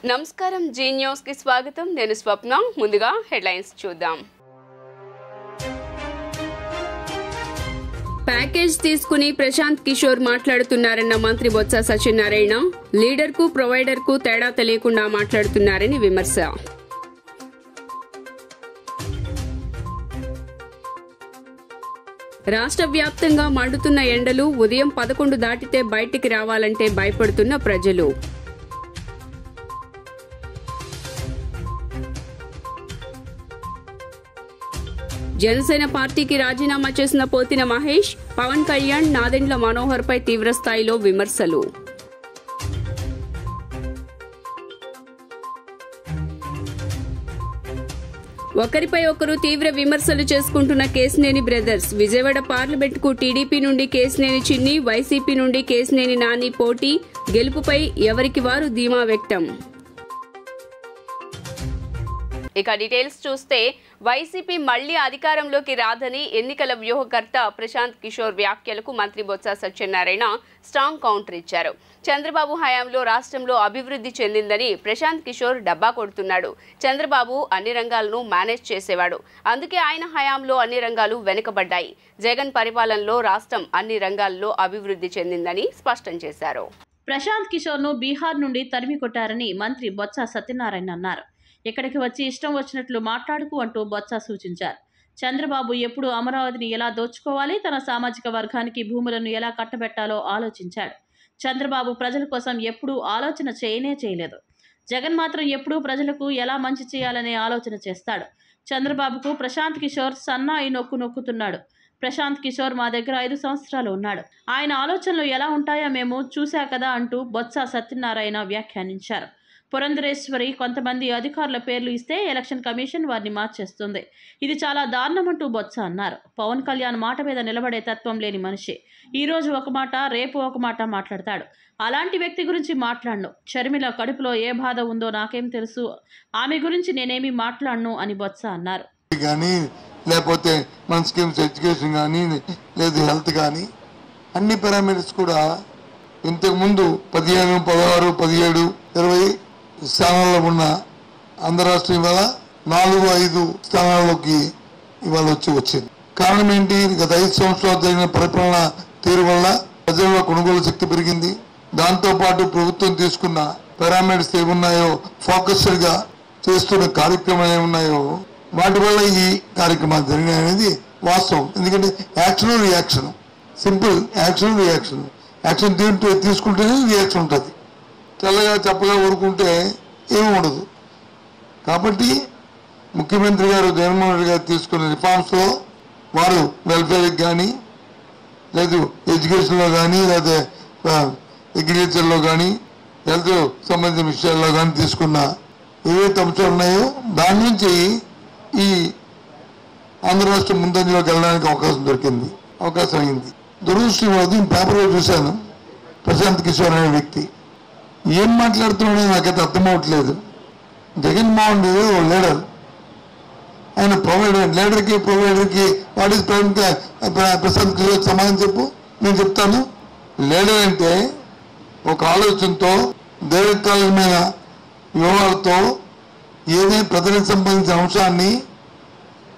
నమస్కారం G news కి స్వాగతం నేను స్వప్న ముందుగా హెడ్లైన్స్ చూద్దాం ప్యాకేజ్ తీసుకుని ప్రశాంత్ కిషోర్ మాట్లాడుతున్నారన్న మంత్రి బొత్స సత్యనారాయణ లీడర్ కు ప్రొవైడర్ కు తేడా తెలియకుండా మాట్లాడుతున్నారని విమర్శ రాష్ట్ర వ్యాప్తంగా మండుతున్న ఎండలు ఉదయం 11 దాటితే బయటికి రావాలంటే భయపడుతున్న ప్రజలు జనసేన పార్టీకి రాజీనామా చేసిన పోతిన మహేష్ పవన్ కళ్యాణ్ నాదెండ్ల మనోహర్ పై తీవ్రస్థాయిలో విమర్శలు ఒకరిపై ఒకరు తీవ్ర విమర్శలు చేసుకుంటున్న కేశినేని బ్రదర్స్ విజయవాడ పార్లమెంట్ కు టీడీపీ నుండి కేశినేని చిన్ని వైసీపీ నుండి కేశినేని నాని పోటీ గెలుపుపై ఎవరికి వారు ధీమా వ్యక్తం ఇక డీటెయిల్స్ చూస్తే వైసీపీ మళ్లీ అధికారంలోకి రాదని ఎన్నికల వ్యూహకర్త ప్రశాంత్ కిషోర్ వ్యాఖ్యలకు మంత్రి బొత్స సత్యనారాయణ స్ట్రాంగ్ కౌంటర్ ఇచ్చారు. చంద్రబాబు హయాంలో రాష్ట్రంలో అభివృద్ధి చెందిందని ప్రశాంత్ కిషోర్ డబ్బా కొడుతున్నాడు. చంద్రబాబు అన్ని రంగాలను మేనేజ్ చేసేవాడు, అందుకే ఆయన హయాంలో అన్ని రంగాలు వెనుకబడ్డాయి. జగన్ పరిపాలనలో రాష్ట్రం అన్ని రంగాల్లో అభివృద్ధి చెందిందని స్పష్టం చేశారు. ప్రశాంత్ కిషోర్ను బీహార్ నుండి తరిమి కొట్టారని మంత్రి బొత్స సత్యనారాయణ అన్నారు. ఇక్కడికి వచ్చి ఇష్టం వచ్చినట్లు మాట్లాడుకు అంటూ బొత్స సూచించారు. చంద్రబాబు ఎప్పుడు అమరావతిని ఎలా దోచుకోవాలి, తన సామాజిక వర్గానికి భూములను ఎలా కట్టబెట్టాలో ఆలోచించాడు. చంద్రబాబు ప్రజల కోసం ఎప్పుడూ ఆలోచన చేయలేదు. జగన్ మాత్రం ఎప్పుడూ ప్రజలకు ఎలా మంచి చేయాలనే ఆలోచన చేస్తాడు. చంద్రబాబుకు ప్రశాంత్ కిషోర్ సన్నాయి నొక్కుతున్నాడు. ప్రశాంత్ కిషోర్ మా దగ్గర 5 సంవత్సరాలు ఉన్నాడు. ఆయన ఆలోచనలు ఎలా ఉంటాయో మేము చూశా కదా అంటూ బొత్స సత్యనారాయణ వ్యాఖ్యానించారు. పురంధరేశ్వరి కొంతమంది అధికారుల పేర్లు ఇస్తే ఎలక్షన్ కమిషన్ వారిని మార్చేస్తుంది. ఇది చాలా దారుణమంటూ బొత్స అన్నారు. పవన్ కళ్యాణ్ మాట మీద నిలబడే తత్వం లేని మనిషి. ఈ రోజు ఒక మాట, రేపు ఒక మాట మాట్లాడతాడు. అలాంటి వ్యక్తి గురించి మాట్లాడను. షర్మిల కడుపులో ఏ బాధ ఉందో నాకేం తెలుసు, ఆమె గురించి నేనేమి మాట్లాడను అని బొత్స అన్నారు. లేకపోతే మన స్కీమ్స్ ఎడ్యుకేషన్ కానీ లేదు హెల్త్ కానీ అన్ని పారామీటర్స్ కూడా ఇంతకుముందు 15, 16, 17, 20 స్థానాల్లో ఉన్న ఆంధ్ర రాష్ట్రం ఇవాళ 4, 5 స్థానాల్లోకి ఇవాళ వచ్చింది. కారణం ఏంటి? గత 5 సంవత్సరాలు జరిగిన పరిపాలన తీరు వల్ల ప్రజల్లో కొనుగోలు శక్తి పెరిగింది. దాంతోపాటు ప్రభుత్వం తీసుకున్న పారామీటర్స్ ఏమున్నాయో, ఫోకస్డ్గా చేస్తున్న కార్యక్రమాలు ఏమున్నాయో వాటి వల్ల ఈ కార్యక్రమాలు జరిగినాయి అనేది వాస్తవం. ఎందుకంటే action reaction, simple action reaction. Action తీసుకుంటేనే రియాక్షన్ ఉంటుంది. తెల్లగా చెప్పగా ఊరుకుంటే ఏమి ఉండదు. కాబట్టి ముఖ్యమంత్రి గారు జగన్మోహన్ రెడ్డి గారు తీసుకున్న రిఫార్మ్స్లో వారు వెల్ఫేర్కి కానీ లేదు ఎడ్యుకేషన్లో కానీ లేదా అగ్రికల్చర్లో కానీ హెల్త్ సంబంధించిన విషయాల్లో కానీ తీసుకున్న ఏవైతే అంశాలు ఉన్నాయో దాని నుంచి ఈ ఆంధ్ర రాష్ట్రం ముందంజలోకి వెళ్ళడానికి అవకాశం అయింది. దురదృష్టం పేపర్లో చూశాను, ప్రశాంత్ కిషోర్ అనే వ్యక్తి ఏం మాట్లాడుతున్నాడో నాకైతే అర్థం అవ్వట్లేదు. జగన్మోహన్ రెడ్డి ఓ లీడర్, ఆయన ప్రొవైడర్, ప్రొవైడర్కి వాట్ ఈస్ ప్రశాంత్ కిషోర్ సమాధానం చెప్పు. నేను చెప్తాను. లీడర్ అంటే ఒక ఆలోచనతో దీర్ఘకాలమైన వ్యూహాలతో ఏదైనా ప్రజలకు సంబంధించిన అంశాన్ని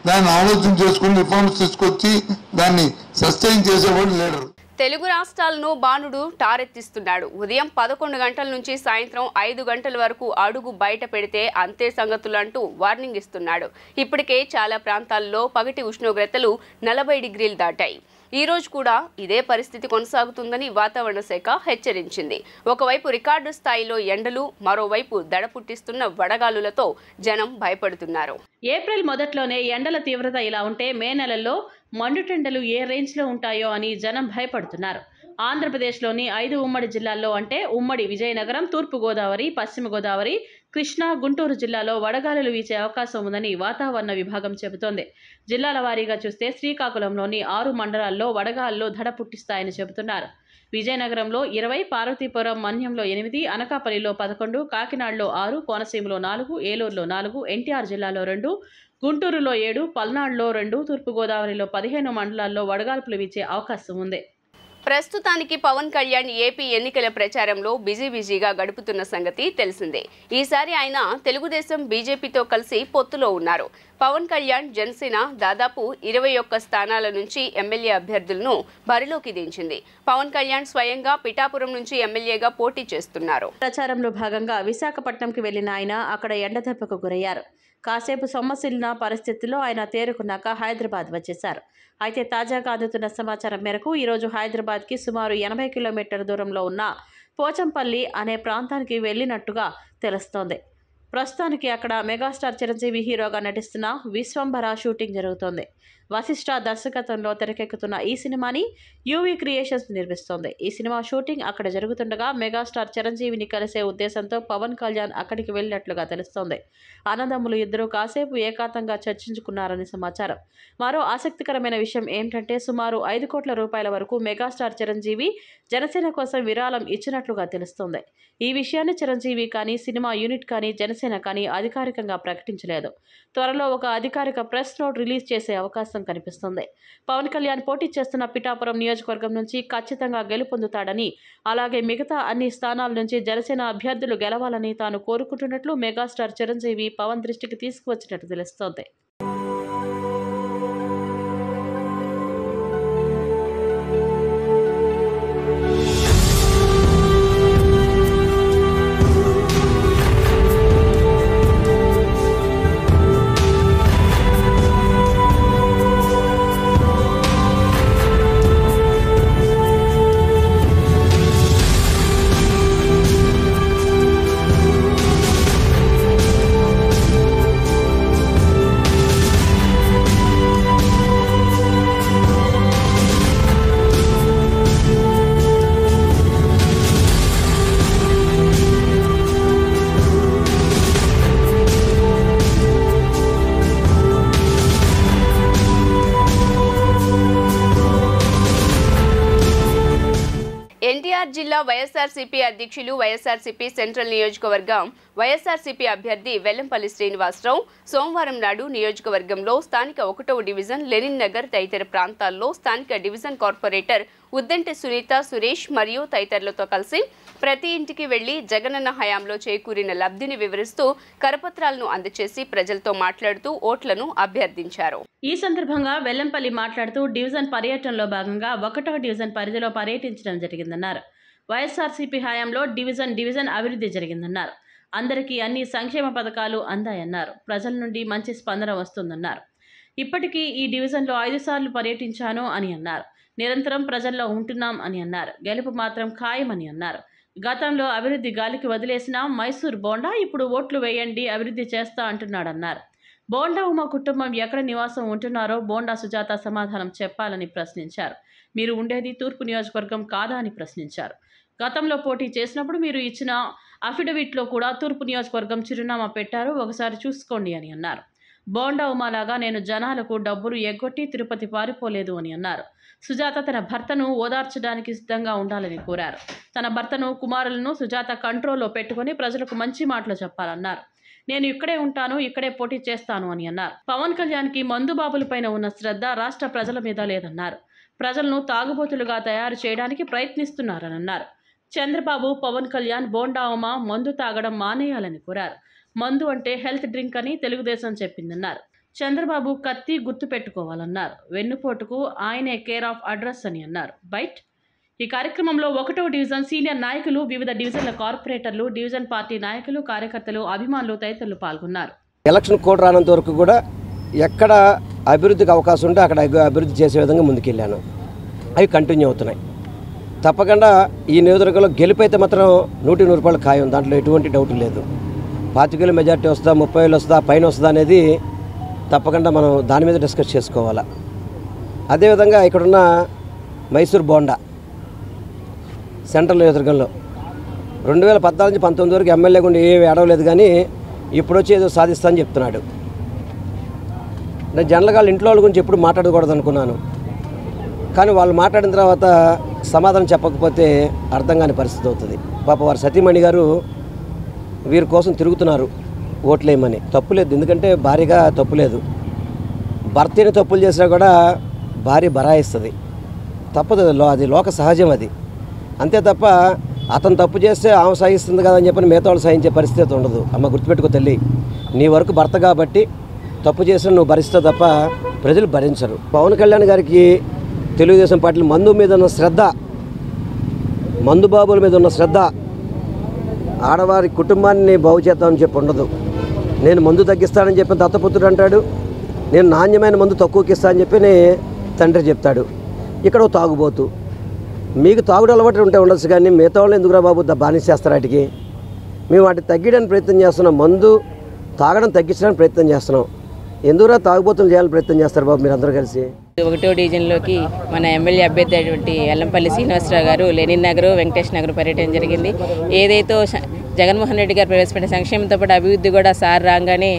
దాన్ని ఆలోచన చేసుకుని రిఫార్మ్స్ తీసుకొచ్చి దాన్ని సస్టైన్ చేసేవాడు లీడర్. తెలుగు రాష్ట్రాలను బాణుడు టారెత్తిస్తున్నాడు. ఉదయం 11 గంటల నుంచి సాయంత్రం 5 గంటల వరకు అడుగు బయట పెడితే అంతే సంగతులంటూ వార్నింగ్ ఇస్తున్నాడు. ఇప్పటికే చాలా ప్రాంతాల్లో పగటి ఉష్ణోగ్రతలు 40 డిగ్రీలు దాటాయి. ఈ రోజు కూడా ఇదే పరిస్థితి కొనసాగుతుందని వాతావరణ శాఖ హెచ్చరించింది. ఒకవైపు రికార్డు స్థాయిలో ఎండలు, మరోవైపు దడ పుట్టిస్తున్న వడగాలులతో జనం భయపడుతున్నారు. ఏప్రిల్ మొదట్లోనే ఎండల తీవ్రత ఇలా ఉంటే మే నెలల్లో మండుటెండలు ఏ రేంజ్లో ఉంటాయో అని జనం భయపడుతున్నారు. ఆంధ్రప్రదేశ్లోని 5 ఉమ్మడి జిల్లాల్లో అంటే ఉమ్మడి విజయనగరం, తూర్పుగోదావరి, పశ్చిమ గోదావరి, కృష్ణా, గుంటూరు జిల్లాలో వడగాలులు వీచే అవకాశం ఉందని వాతావరణ విభాగం చెబుతోంది. జిల్లాల వారీగా చూస్తే శ్రీకాకుళంలోని 6 మండలాల్లో వడగాలులు దడ పుట్టిస్తాయని చెబుతున్నారు. విజయనగరంలో 20, పార్వతీపురం మన్యంలో 8, అనకాపల్లిలో 11, కాకినాడలో 6, కోనసీమలో 4, ఏలూరులో 4, ఎన్టీఆర్ జిల్లాలో 2, గుంటూరులో 7, పల్నాడులో 2, తూర్పుగోదావరిలో 15 మండలాల్లో వడగాల్పులు వీచే అవకాశం ఉంది. ప్రస్తుతానికి పవన్ కళ్యాణ్ ఏపీ ఎన్నికల ప్రచారంలో బిజీగా గడుపుతున్న సంగతి తెలిసిందే. ఈసారి ఆయన తెలుగుదేశం బీజేపీతో కలిసి పొత్తులో ఉన్నారు. పవన్ కళ్యాణ్ జనసేన దాదాపు 21 స్థానాల నుంచి ఎమ్మెల్యే అభ్యర్థులను బరిలోకి దించింది. పవన్ కళ్యాణ్ స్వయంగా పిఠాపురం నుంచి ఎమ్మెల్యేగా పోటీ చేస్తున్నారు. ప్రచారంలో భాగంగా విశాఖపట్నంకి వెళ్లిన ఆయన అక్కడ ఎండదెబ్బకు గురయ్యారు. కాసేపు సొమ్మసిల్లిన పరిస్థితుల్లో ఆయన తేరుకున్నాక హైదరాబాద్ వచ్చేశారు. అయితే తాజాగా అందుతున్న సమాచారం మేరకు ఈరోజు హైదరాబాద్కి సుమారు 80 కిలోమీటర్ల దూరంలో ఉన్న పోచంపల్లి అనే ప్రాంతానికి వెళ్ళినట్టుగా తెలుస్తోంది. ప్రస్తుతానికి అక్కడ మెగాస్టార్ చిరంజీవి హీరోగా నటిస్తున్న విశ్వంభర షూటింగ్ జరుగుతోంది. వశిష్ఠ దర్శకత్వంలో తెరకెక్కుతున్న ఈ సినిమాని యూవీ క్రియేషన్స్ నిర్మిస్తోంది. ఈ సినిమా షూటింగ్ అక్కడ జరుగుతుండగా మెగాస్టార్ చిరంజీవిని కలిసే ఉద్దేశంతో పవన్ కళ్యాణ్ అక్కడికి వెళ్ళినట్లుగా తెలుస్తోంది. అన్నదమ్ములు ఇద్దరూ కాసేపు ఏకాంతంగా చర్చించుకున్నారని సమాచారం. మరో ఆసక్తికరమైన విషయం ఏమిటంటే సుమారు 5 కోట్ల రూపాయల వరకు మెగాస్టార్ చిరంజీవి జనసేన కోసం విరాళం ఇచ్చినట్లుగా తెలుస్తోంది. ఈ విషయాన్ని చిరంజీవి కానీ సినిమా యూనిట్ కానీ జనసేన కానీ అధికారికంగా ప్రకటించలేదు. త్వరలో ఒక అధికారిక ప్రెస్ నోట్ రిలీజ్ చేసే అవకాశం కనిపిస్తుంది. పవన్ కళ్యాణ్ పోటీ చేస్తున్న పిఠాపురం నియోజకవర్గం నుంచి ఖచ్చితంగా గెలుపొందుతాడని, అలాగే మిగతా అన్ని స్థానాల నుంచి జనసేన అభ్యర్థులు గెలవాలని తాను కోరుకుంటున్నట్లు మెగాస్టార్ చిరంజీవి పవన్ దృష్టికి తీసుకువచ్చినట్టు తెలుస్తోంది. ఎన్టీఆర్ జిల్లా వైఎస్ఆర్సీపీ అధ్యక్షులు, వైఎస్ఆర్సీపీ సెంట్రల్ నియోజకవర్గం వైఎస్ఆర్సీపీ అభ్యర్థి వెల్లంపల్లి శ్రీనివాసరావు సోమవారం నాడు నియోజకవర్గంలో స్థానిక 1వ డివిజన్ లెనిన్ నగర్ తదితర ప్రాంతాల్లో స్థానిక డివిజన్ కార్పొరేటర్ ఉద్దంటి సునీత, సురేష్ మరియు తదితరులతో కలిసి ప్రతి ఇంటికి వెళ్లి జగనన్న హయాంలో చేకూరిన లబ్ధిని వివరిస్తూ కరపత్రాలను అందజేసి ప్రజలతో మాట్లాడుతూ ఓట్లను అభ్యర్థించారు. ఈ సందర్భంగా వెల్లంపల్లి మాట్లాడుతూ డివిజన్ పర్యటనలో భాగంగా 1వ డివిజన్ పరిధిలో పర్యటించడం జరిగిందన్నారు. వైఎస్ఆర్సీపీ హయాంలో డివిజన్ అభివృద్ధి జరిగిందన్నారు. అందరికీ అన్ని సంక్షేమ పథకాలు అందాయన్నారు. ప్రజల నుండి మంచి స్పందన వస్తుందన్నారు. ఇప్పటికీ ఈ డివిజన్లో 5 సార్లు పర్యటించాను అని అన్నారు. నిరంతరం ప్రజల్లో ఉంటున్నాం అని అన్నారు. గెలుపు మాత్రం ఖాయమని అన్నారు. గతంలో అభివృద్ధి గాలికి వదిలేసిన మైసూర్ బోండా ఇప్పుడు ఓట్లు వేయండి అభివృద్ధి చేస్తా అంటున్నాడన్నారు. బోండా ఉమ కుటుంబం ఎక్కడ నివాసం ఉంటున్నారో బోండా సుజాత సమాధానం చెప్పాలని ప్రశ్నించారు. మీరు ఉండేది తూర్పు నియోజకవర్గం కాదా అని ప్రశ్నించారు. గతంలో పోటీ చేసినప్పుడు మీరు ఇచ్చిన అఫిడవిట్లో కూడా తూర్పు నియోజకవర్గం చిరునామా పెట్టారు, ఒకసారి చూసుకోండి అని అన్నారు. బోండా ఉమాలాగా నేను జనాలకు డబ్బులు ఎగ్గొట్టి తిరుపతి పారిపోలేదు అని అన్నారు. సుజాత తన భర్తను ఓదార్చడానికి సిద్ధంగా ఉండాలని కోరారు. తన భర్తను, కుమారులను సుజాత కంట్రోల్లో పెట్టుకుని ప్రజలకు మంచి మాటలు చెప్పాలన్నారు. నేను ఇక్కడే ఉంటాను, ఇక్కడే పోటీ చేస్తాను అని అన్నారు. పవన్ కళ్యాణ్కి మందుబాబులపైన ఉన్న శ్రద్ధ రాష్ట్ర ప్రజల మీద లేదన్నారు. ప్రజలను తాగుబోతులుగా తయారు చేయడానికి ప్రయత్నిస్తున్నారని అన్నారు. చంద్రబాబు, పవన్ కళ్యాణ్ బోండా ఉమ మందు తాగడం మానేయాలని కోరారు. మందు అంటే హెల్త్ డ్రింక్ అని తెలుగుదేశం చెప్పిందన్నారు. చంద్రబాబు కత్తి గుర్తు పెట్టుకోవాలన్నారు. వెన్నుపోటుకు ఆయనే కేర్ ఆఫ్ అడ్రస్ అని అన్నారు. బైట్. ఈ కార్యక్రమంలో 1వ డివిజన్ సీనియర్ నాయకులు, వివిధ డివిజన్ల కార్పొరేటర్లు, డివిజన్ పార్టీ నాయకులు, కార్యకర్తలు, అభిమానులు తదితరులు పాల్గొన్నారు. ఎలక్షన్ కోడ్ రానంత వరకు కూడా ఎక్కడ అభివృద్ధికి అవకాశం ఉంటే అక్కడ అభివృద్ధి చేసే విధంగా ముందుకెళ్ళాను. అవి కంటిన్యూ అవుతున్నాయి. తప్పకుండా ఈ నియోజకవర్గంలో గెలిపైతే మాత్రం 100 రూపాయలు ఖాయం, దాంట్లో ఎటువంటి డౌట్ లేదు. 25,000 మెజార్టీ వస్తుందా, 30,000 వస్తుందా, పైన వస్తుందా అనేది తప్పకుండా మనం దాని మీద డిస్కస్ చేసుకోవాలా. అదేవిధంగా ఇక్కడున్న మైసూర్ బోండా సెంట్రల్ నియోజకవర్గంలో 2014 నుంచి 19 వరకు ఎమ్మెల్యే గుండి ఏమి ఏడవలేదు, కానీ ఇప్పుడు వచ్చి ఏదో సాధిస్తా అని చెప్తున్నాడు. నేను జనరల్గా వాళ్ళ ఇంట్లో వాళ్ళ గురించి ఎప్పుడు మాట్లాడకూడదు అనుకున్నాను, కానీ వాళ్ళు మాట్లాడిన తర్వాత సమాధానం చెప్పకపోతే అర్థం కాని పరిస్థితి అవుతుంది. పాప వారి సతీమణి గారు వీరి కోసం తిరుగుతున్నారు ఓట్లేయమని. తప్పులేదు, ఎందుకంటే భార్యగా తప్పులేదు. భర్తని తప్పులు చేసినా కూడా భార్య బరాయిస్తుంది. తప్పదు, అది లోక సహజం అది. అంతే తప్ప అతను తప్పు చేస్తే ఆమె సహిస్తుంది కదా అని చెప్పని మిగతా వాళ్ళు సహించే పరిస్థితి ఉండదు. అమ్మ గుర్తుపెట్టుకో తల్లి, నీ వరకు భర్త కాబట్టి తప్పు చేసిన నువ్వు భరిస్తావు తప్ప ప్రజలు భరించరు. పవన్ కళ్యాణ్ గారికి తెలుగుదేశం పార్టీ మందు మీద ఉన్న శ్రద్ధ, మందు బాబుల మీద ఉన్న శ్రద్ధ, ఆడవారి కుటుంబాన్ని బాగు చేద్దామని చెప్పి ఉండదు. నేను మందు తగ్గిస్తానని చెప్పి దత్తపుత్రుడు అంటాడు, నేను నాణ్యమైన మందు తక్కువకి ఇస్తానని చెప్పి తండ్రి చెప్తాడు. ఇక్కడ తాగుబోతు, మీకు తాగుడు అలవాటు ఉంటే ఉండొచ్చు కానీ మిగతా వాళ్ళు ఎందుకురా బాబు బానిస చేస్తారు వాటికి. మేము వాటిని తగ్గించడానికి ప్రయత్నం చేస్తున్నాం, మందు తాగడం తగ్గించడానికి ప్రయత్నం చేస్తున్నాం. ఎందుకురా తాగుబోతులు చేయాలని ప్రయత్నం చేస్తారు బాబు మీరు అందరూ కలిసి. 1వ డివిజన్లోకి మన ఎమ్మెల్యే అభ్యర్థి అయినటువంటి ఎల్లంపల్లి శ్రీనివాసరావు గారు లెనిన్ నగర్, వెంకటేష్ నగర్ పర్యటన జరిగింది. ఏదైతే జగన్మోహన్ రెడ్డి గారు ప్రవేశపెట్టిన సంక్షేమంతో పాటు అభివృద్ధి కూడా సార్ రాగానే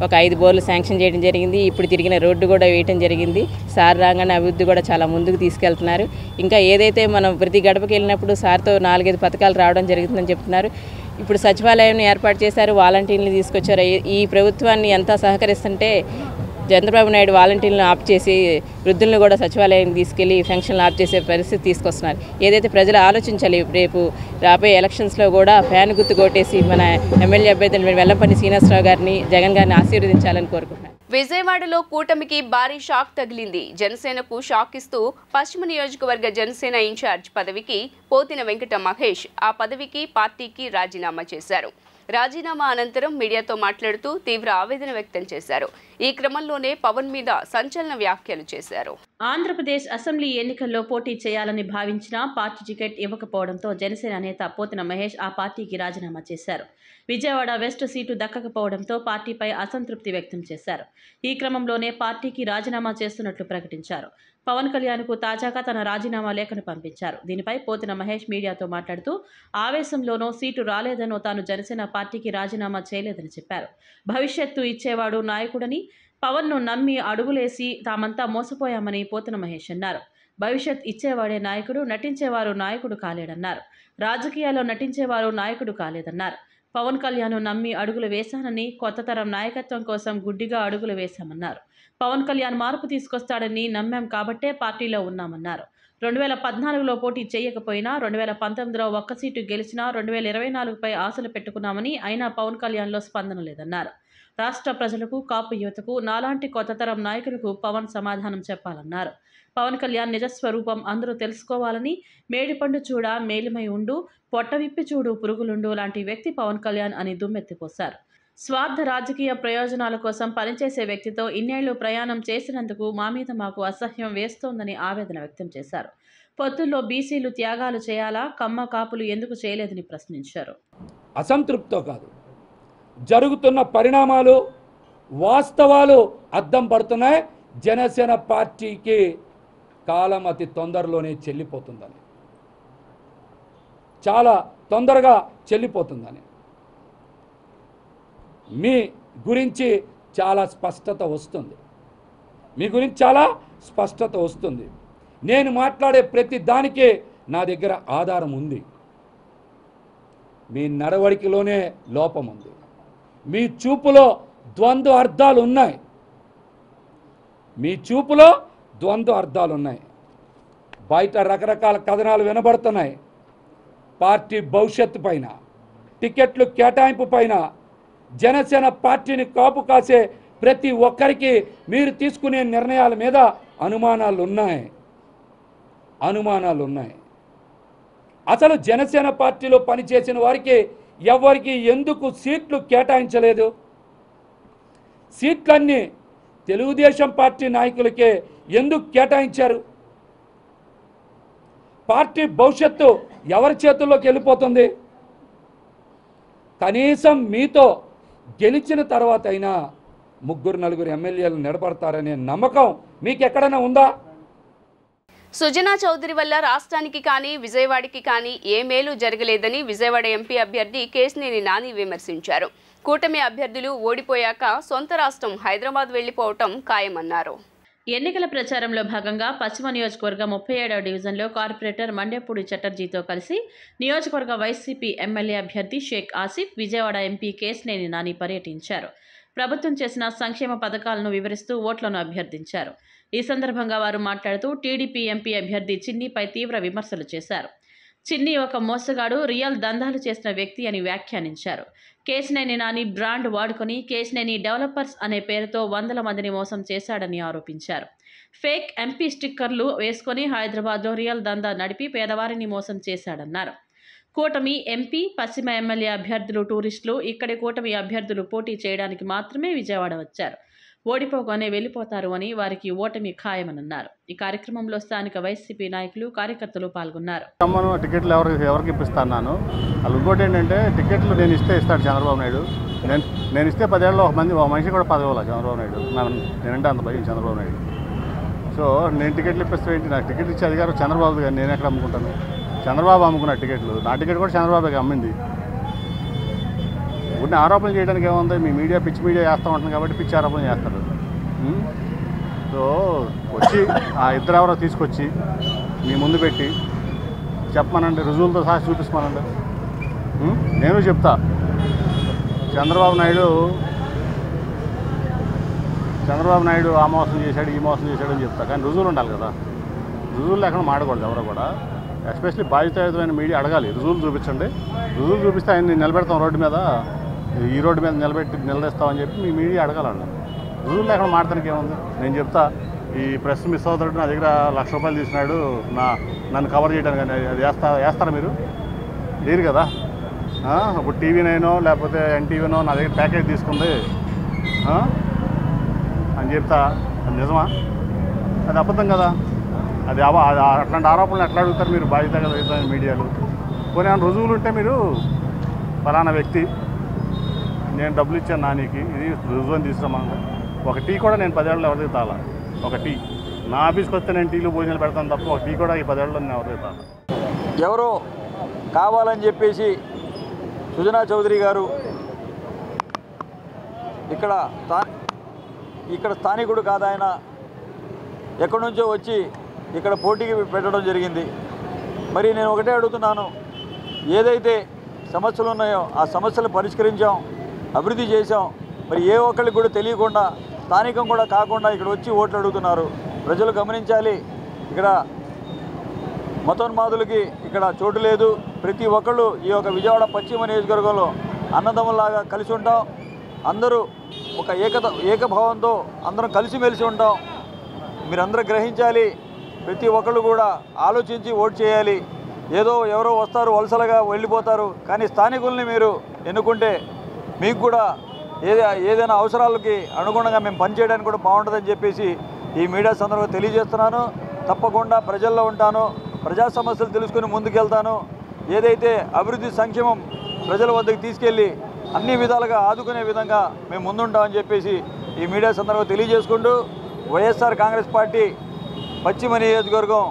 ఒక 5 బోర్లు శాంక్షన్ చేయడం జరిగింది. ఇప్పుడు తిరిగిన రోడ్డు కూడా వేయడం జరిగింది. సార్ రాగానే అభివృద్ధి కూడా చాలా ముందుకు తీసుకెళ్తున్నారు. ఇంకా ఏదైతే మనం ప్రతి గడపకి వెళ్ళినప్పుడు సార్తో 4-5 పథకాలు రావడం జరుగుతుందని చెప్తున్నారు. ఇప్పుడు సచివాలయాన్ని ఏర్పాటు చేశారు, వాలంటీర్లు తీసుకొచ్చారు. ఈ ప్రభుత్వాన్ని ఎంత సహకరిస్తుంటే చంద్రబాబు నాయుడు వాలంటీర్లను ఆప్ చేసి వృద్ధులను కూడా సచివాలయానికి తీసుకెళ్లి ఫంక్షన్లు ఆప్ చేసే పరిస్థితి తీసుకొస్తున్నారు. ఏదైతే ప్రజలు ఆలోచించాలి, రేపు రాబోయే ఎలక్షన్స్లో కూడా ఫ్యాన్ గుర్తు కొట్టేసి మన ఎమ్మెల్యే అభ్యర్థి వెల్లంపల్లి శ్రీనివాసరావు గారిని, జగన్ గారిని ఆశీర్వదించాలని కోరుకుంటున్నారు. విజయవాడలో కూటమికి భారీ షాక్ తగిలింది. జనసేనకు షాక్ ఇస్తూ పశ్చిమ నియోజకవర్గ జనసేన ఇన్ఛార్జ్ పదవికి పోతిన వెంకట మహేష్ ఆ పదవికి పార్టీకి రాజీనామా చేశారు. రాజీనామా అనంతరం మీడియాతో మాట్లాడుతూ తీవ్ర ఆవేదన వ్యక్తం చేశారు. ఈ క్రమంలోనే పవన్ మీద సంచలన వ్యాఖ్యలు చేశారు. ఆంధ్రప్రదేశ్ అసెంబ్లీ ఎన్నికల్లో పోటీ చేయాలని భావించినా పార్టీ టికెట్ ఇవ్వకపోవడంతో జనసేన నేత పోతిన మహేష్ ఆ పార్టీకి రాజీనామా చేశారు. విజయవాడ వెస్ట్ సీటు దక్కకపోవడంతో పార్టీపై అసంతృప్తి వ్యక్తం చేశారు. ఈ క్రమంలోనే పార్టీకి రాజీనామా చేస్తున్నట్లు ప్రకటించారు. పవన్ కళ్యాణ్కు తాజాగా తన రాజీనామా లేఖను పంపించారు. దీనిపై పోతిన మహేష్ మీడియాతో మాట్లాడుతూ ఆవేశంలోనో సీటు రాలేదనో తాను జనసేన పార్టీకి రాజీనామా చేయలేదని చెప్పారు. భవిష్యత్తు ఇచ్చేవాడు నాయకుడని, పవన్ను నమ్మి అడుగులేసి తామంతా మోసపోయామని పోతిన మహేష్ అన్నారు. భవిష్యత్ ఇచ్చేవాడే నాయకుడు, నటించేవారు నాయకుడు కాలేడన్నారు. రాజకీయాల్లో నటించేవారు నాయకుడు కాలేదన్నారు. పవన్ కళ్యాణ్ నమ్మి అడుగులు వేశానని, కొత్త తరం నాయకత్వం కోసం గుడ్డిగా అడుగులు వేశామన్నారు. పవన్ కళ్యాణ్ మార్పు తీసుకొస్తాడని నమ్మాం కాబట్టే పార్టీలో ఉన్నామన్నారు. 2014లో పోటీ చేయకపోయినా 2019లో ఒక్క సీటు గెలిచినా 2024పై ఆశలు పెట్టుకున్నామని, అయినా పవన్ కళ్యాణ్లో స్పందన లేదన్నారు. రాష్ట్ర ప్రజలకు, కాపు యువతకు, నాలాంటి కొత్త తరం నాయకులకు పవన్ సమాధానం చెప్పాలన్నారు. పవన్ కళ్యాణ్ నిజస్వరూపం అందరూ తెలుసుకోవాలని, మేడిపండు చూడ మేలిమై ఉండు, పొట్టవిప్పి చూడు పురుగులుండు లాంటి వ్యక్తి పవన్ కళ్యాణ్ అని దుమ్మెత్తిపోశారు. స్వార్థ రాజకీయ ప్రయోజనాల కోసం పనిచేసే వ్యక్తితో ఇన్నేళ్లు ప్రయాణం చేసినందుకు మా మీద మాకు అసహ్యం వేస్తోందని ఆవేదన వ్యక్తం చేశారు. పొత్తుల్లో బీసీలు త్యాగాలు చేయాలా, కమ్మ కాపులు ఎందుకు చేయలేదని ప్రశ్నించారు. అసంతృప్తితో కాదు, జరుగుతున్న పరిణామాలు, వాస్తవాలు అద్దం పడుతున్నాయి. జనసేన పార్టీకి కాలం అతి తొందరలోనే చెల్లిపోతుందని, చాలా తొందరగా చెల్లిపోతుందని, మీ గురించి చాలా స్పష్టత వస్తుంది. మీ గురించి చాలా స్పష్టత వస్తుంది. నేను మాట్లాడే ప్రతి దానికి నా దగ్గర ఆధారం ఉంది. మీ నడవడికలోనే లోపం ఉంది. మీ చూపులో ద్వంద్వ అర్థాలు ఉన్నాయి. మీ చూపులో ద్వంద్వ అర్థాలు ఉన్నాయి. బయట రకరకాల కథనాలు వినబడుతున్నాయి. పార్టీ భవిష్యత్తు పైన, టికెట్లు కేటాయింపు పైన, జనసేన పార్టీని కాపు కాసే ప్రతి ఒక్కరికి మీరు తీసుకునే నిర్ణయాల మీద అనుమానాలు ఉన్నాయి. అసలు జనసేన పార్టీలో పనిచేసిన వారికి ఎవరికి ఎందుకు సీట్లు కేటాయించలేదు? సీట్లన్నీ తెలుగుదేశం పార్టీ నాయకులకే ఎందుకు కేటాయించారు? పార్టీ భవిష్యత్తు ఎవరి చేతుల్లోకి వెళ్ళిపోతుంది? కనీసం మీతో గెలిచిన తర్వాత అయినా 3-4 ఎమ్మెల్యేలు నిలబడతారనే నమ్మకం మీకు ఎక్కడైనా ఉందా? సుజనా చౌదరి వల్ల రాష్ట్రానికి కానీ విజయవాడకి కానీ ఏ మేలు జరగలేదని విజయవాడ ఎంపీ అభ్యర్థి కేశినేని నాని విమర్శించారు. కూటమి అభ్యర్థులు ఓడిపోయాక సొంత రాష్ట్రం హైదరాబాద్ వెళ్లిపోవటం ఖాయమన్నారు. ఎన్నికల ప్రచారంలో భాగంగా పశ్చిమ నియోజకవర్గం 37వ డివిజన్లో కార్పొరేటర్ మండేపూడి చటర్జీతో కలిసి నియోజకవర్గ వైసీపీ ఎమ్మెల్యే అభ్యర్థి షేక్ ఆసిఫ్, విజయవాడ ఎంపీ కేశినేని నాని పర్యటించారు. ప్రభుత్వం చేసిన సంక్షేమ పథకాలను వివరిస్తూ ఓట్లను అభ్యర్థించారు. ఈ సందర్భంగా వారు మాట్లాడుతూ టీడీపీ ఎంపీ అభ్యర్థి చిన్నిపై తీవ్ర విమర్శలు చేశారు. చిన్ని ఒక మోసగాడు, రియల్ దందాలు చేసిన వ్యక్తి అని వ్యాఖ్యానించారు. కేశినేని నాని బ్రాండ్ వాడుకొని కేశినేని డెవలపర్స్ అనే పేరుతో వందల మందిని మోసం చేశాడని ఆరోపించారు. ఫేక్ ఎంపీ స్టిక్కర్లు వేసుకొని హైదరాబాద్లో రియల్ దందా నడిపి పేదవారిని మోసం చేశాడన్నారు. కూటమి ఎంపీ, పశ్చిమ ఎమ్మెల్యే అభ్యర్థులు, టూరిస్టులు ఇక్కడి కూటమి అభ్యర్థులు పోటీ చేయడానికి మాత్రమే విజయవాడ వచ్చారు. ఓడిపోగానే వెళ్ళిపోతారు అని వారికి ఓటమి ఖాయమన్నారు. ఈ కార్యక్రమంలో స్థానిక వైసీపీ నాయకులు, కార్యకర్తలు పాల్గొన్నారు. టికెట్లు ఎవరికి ఇప్పిస్తాను వాళ్ళు ఇంకోటి ఏంటంటే టికెట్లు నేను ఇస్తాడు చంద్రబాబు నాయుడు. నేను ఇస్తే 10 ఏళ్ళలో ఒక మనిషి కూడా పదవులా చంద్రబాబు నాయుడు. నేనంటే అంత భయం చంద్రబాబు నాయుడు. సో నేను టికెట్లు ఇప్పిస్తే ఏంటి? నాకు టికెట్ ఇచ్చే అధికారం చంద్రబాబు గారు. నేను ఎక్కడ అమ్ముకుంటాను? చంద్రబాబు అమ్ముకున్న టికెట్లు. నా టికెట్ కూడా చంద్రబాబుకి అమ్మింది. కొన్ని ఆరోపణలు చేయడానికి ఏముంది? మీ మీడియా పిచ్చి మీడియా చేస్తూ ఉంటుంది కాబట్టి పిచ్చి ఆరోపణలు చేస్తారు. సో వచ్చి ఆ ఇద్దరెవరో తీసుకొచ్చి మీ ముందు పెట్టి చెప్పమనండి, రుజువులతో సహా చూపిస్తామనండి. నేను చెప్తా, చంద్రబాబు నాయుడు ఆ మోసం చేశాడు, ఈ మోసం చేశాడు అని చెప్తా. కానీ రుజువులు ఉండాలి కదా. రుజువులు లేకుండా మాడకూడదు ఎవరో కూడా. ఎస్పెషల్లీ బాధ్యతాయుతమైన మీడియా అడగాలి, రుజువులు చూపించండి. రుజువులు చూపిస్తే ఆయన నిలబెడతాం రోడ్డు మీద, ఈ రోడ్డు మీద నిలదీస్తామని చెప్పి మీ మీడియా అడగాలండి. రుజువులు లేకుండా మాడటానికి ఏముంది? నేను చెప్తా, ఈ ప్రెస్ మిస్ అవుతాడు, నా దగ్గర ₹1,00,000 తీసినాడు నన్ను కవర్ చేయడానికి. అది వేస్తారా మీరు? లేరు కదా. ఇప్పుడు TV9 లేకపోతే NTVనో నా దగ్గర ప్యాకేజ్ తీసుకుంది అని చెప్తా. అది నిజమా? అది అబద్ధం కదా. అది అట్లాంటి ఆరోపణలు ఎట్లా అడుగుతారు మీరు బాధ్యత కదా మీడియాలు? కొన్ని రుజువులు ఉంటే మీరు ఫలానా వ్యక్తి నేను డబ్బులు ఇచ్చాను నానికి, ఇది రుజువు అని తీసుకురామన్నా. ఒక టీ కూడా నేను 10 ఏళ్ళలో ఎవరికి తాలా. ఒక టీ నా ఆఫీస్కి వస్తే నేను టీలు భోజనాలు పెడతాను తప్ప ఒక టీ కూడా ఈ 10 ఏళ్ళలో నేను ఎవరికి తాలా. ఎవరో కావాలని చెప్పేసి సుజనా చౌదరి గారు ఇక్కడ స్థానికుడు కాదు, ఆయన ఎక్కడి నుంచో వచ్చి ఇక్కడ పోటీకి పెట్టడం జరిగింది. మరి నేను ఒకటే అడుగుతున్నాను, ఏదైతే సమస్యలు ఉన్నాయో ఆ సమస్యలు పరిష్కరించాం, అభివృద్ధి చేశాం. మరి ఏ ఒక్కరికి కూడా తెలియకుండా, స్థానికం కూడా కాకుండా ఇక్కడ వచ్చి ఓట్లు అడుగుతున్నారు. ప్రజలు గమనించాలి, ఇక్కడ మతోన్మాదులకి ఇక్కడ చోటు లేదు. ప్రతి ఒక్కళ్ళు ఈ యొక్క విజయవాడ పశ్చిమ నియోజకవర్గంలో అన్నదమ్ములాగా కలిసి ఉంటాం. అందరూ ఒక ఏకభావంతో అందరం కలిసిమెలిసి ఉంటాం. మీరందరూ గ్రహించాలి, ప్రతి ఒక్కళ్ళు కూడా ఆలోచించి ఓటు చేయాలి. ఏదో ఎవరో వస్తారు, వలసలుగా వెళ్ళిపోతారు. కానీ స్థానికుల్ని మీరు ఎన్నుకుంటే మీకు కూడా ఏదైనా అవసరాలకి అనుగుణంగా మేము పనిచేయడానికి కూడా బాగుంటుందని చెప్పేసి ఈ మీడియా సందర్భంగా తెలియజేస్తున్నాను. తప్పకుండా ప్రజల్లో ఉంటాను, ప్రజా సమస్యలు తెలుసుకుని ముందుకెళ్తాను. ఏదైతే అభివృద్ధి సంక్షేమం ప్రజల వద్దకు తీసుకెళ్ళి అన్ని విధాలుగా ఆదుకునే విధంగా మేము ముందుంటామని చెప్పేసి ఈ మీడియా సందర్భంగా తెలియజేసుకుంటూ, వైఎస్ఆర్ కాంగ్రెస్ పార్టీ పశ్చిమ నియోజకవర్గం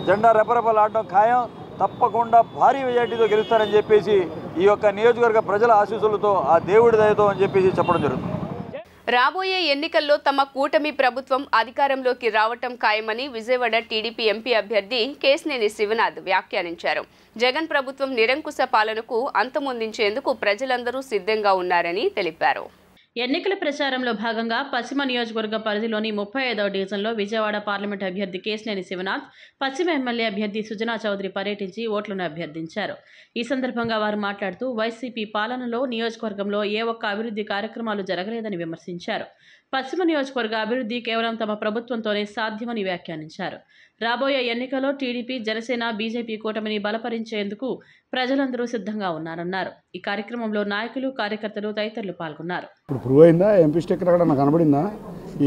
జెండా రెపరెపలాడడం ఖాయం. తప్పకుండా భారీ మెజార్టీతో గెలుస్తారని చెప్పేసి ఈ యొక్క నియోజకవర్గ ప్రజల ఆశీస్సులతో, ఆ దేవుడి దయతో అని చెప్పేసి చెప్పడం జరుగుతుంది. రాబోయే ఎన్నికల్లో తమ కూటమి ప్రభుత్వం అధికారంలోకి రావటం ఖాయమని విజయవాడ టీడీపీ ఎంపీ అభ్యర్థి కేశినేని శివనాథ్ వ్యాఖ్యానించారు. జగన్ ప్రభుత్వం నిరంకుశ పాలనకు అంతమొందించేందుకు ప్రజలందరూ సిద్ధంగా ఉన్నారని తెలిపారు. ఎన్నికల ప్రచారంలో భాగంగా పశ్చిమ నియోజకవర్గ పరిధిలోని 35వ డివిజన్లో విజయవాడ పార్లమెంట్ అభ్యర్థి కేశినేని శివనాథ్, పశ్చిమ ఎమ్మెల్యే అభ్యర్థి సుజనా చౌదరి పర్యటించి ఓట్లను అభ్యర్థించారు. ఈ సందర్భంగా వారు మాట్లాడుతూ వైసీపీ పాలనలో నియోజకవర్గంలో ఏ ఒక్క అభివృద్ధి కార్యక్రమాలు జరగలేదని విమర్శించారు. పశ్చిమ నియోజకవర్గ అభివృద్ధి కేవలం తమ ప్రభుత్వంతోనే సాధ్యమని వ్యాఖ్యానించారు. రాబోయే ఎన్నికల్లో టీడీపీ, జనసేన, బీజేపీ కూటమిని బలపరించేందుకు ప్రజలందరూ సిద్ధంగా ఉన్నారన్నారు. ఈ కార్యక్రమంలో నాయకులు, కార్యకర్తలు తదితరులు పాల్గొన్నారు. ఇప్పుడు ప్రూవ్ అయిందా? ఎంపీ స్టిక్కర్ అక్కడ నాకు కనబడిందా?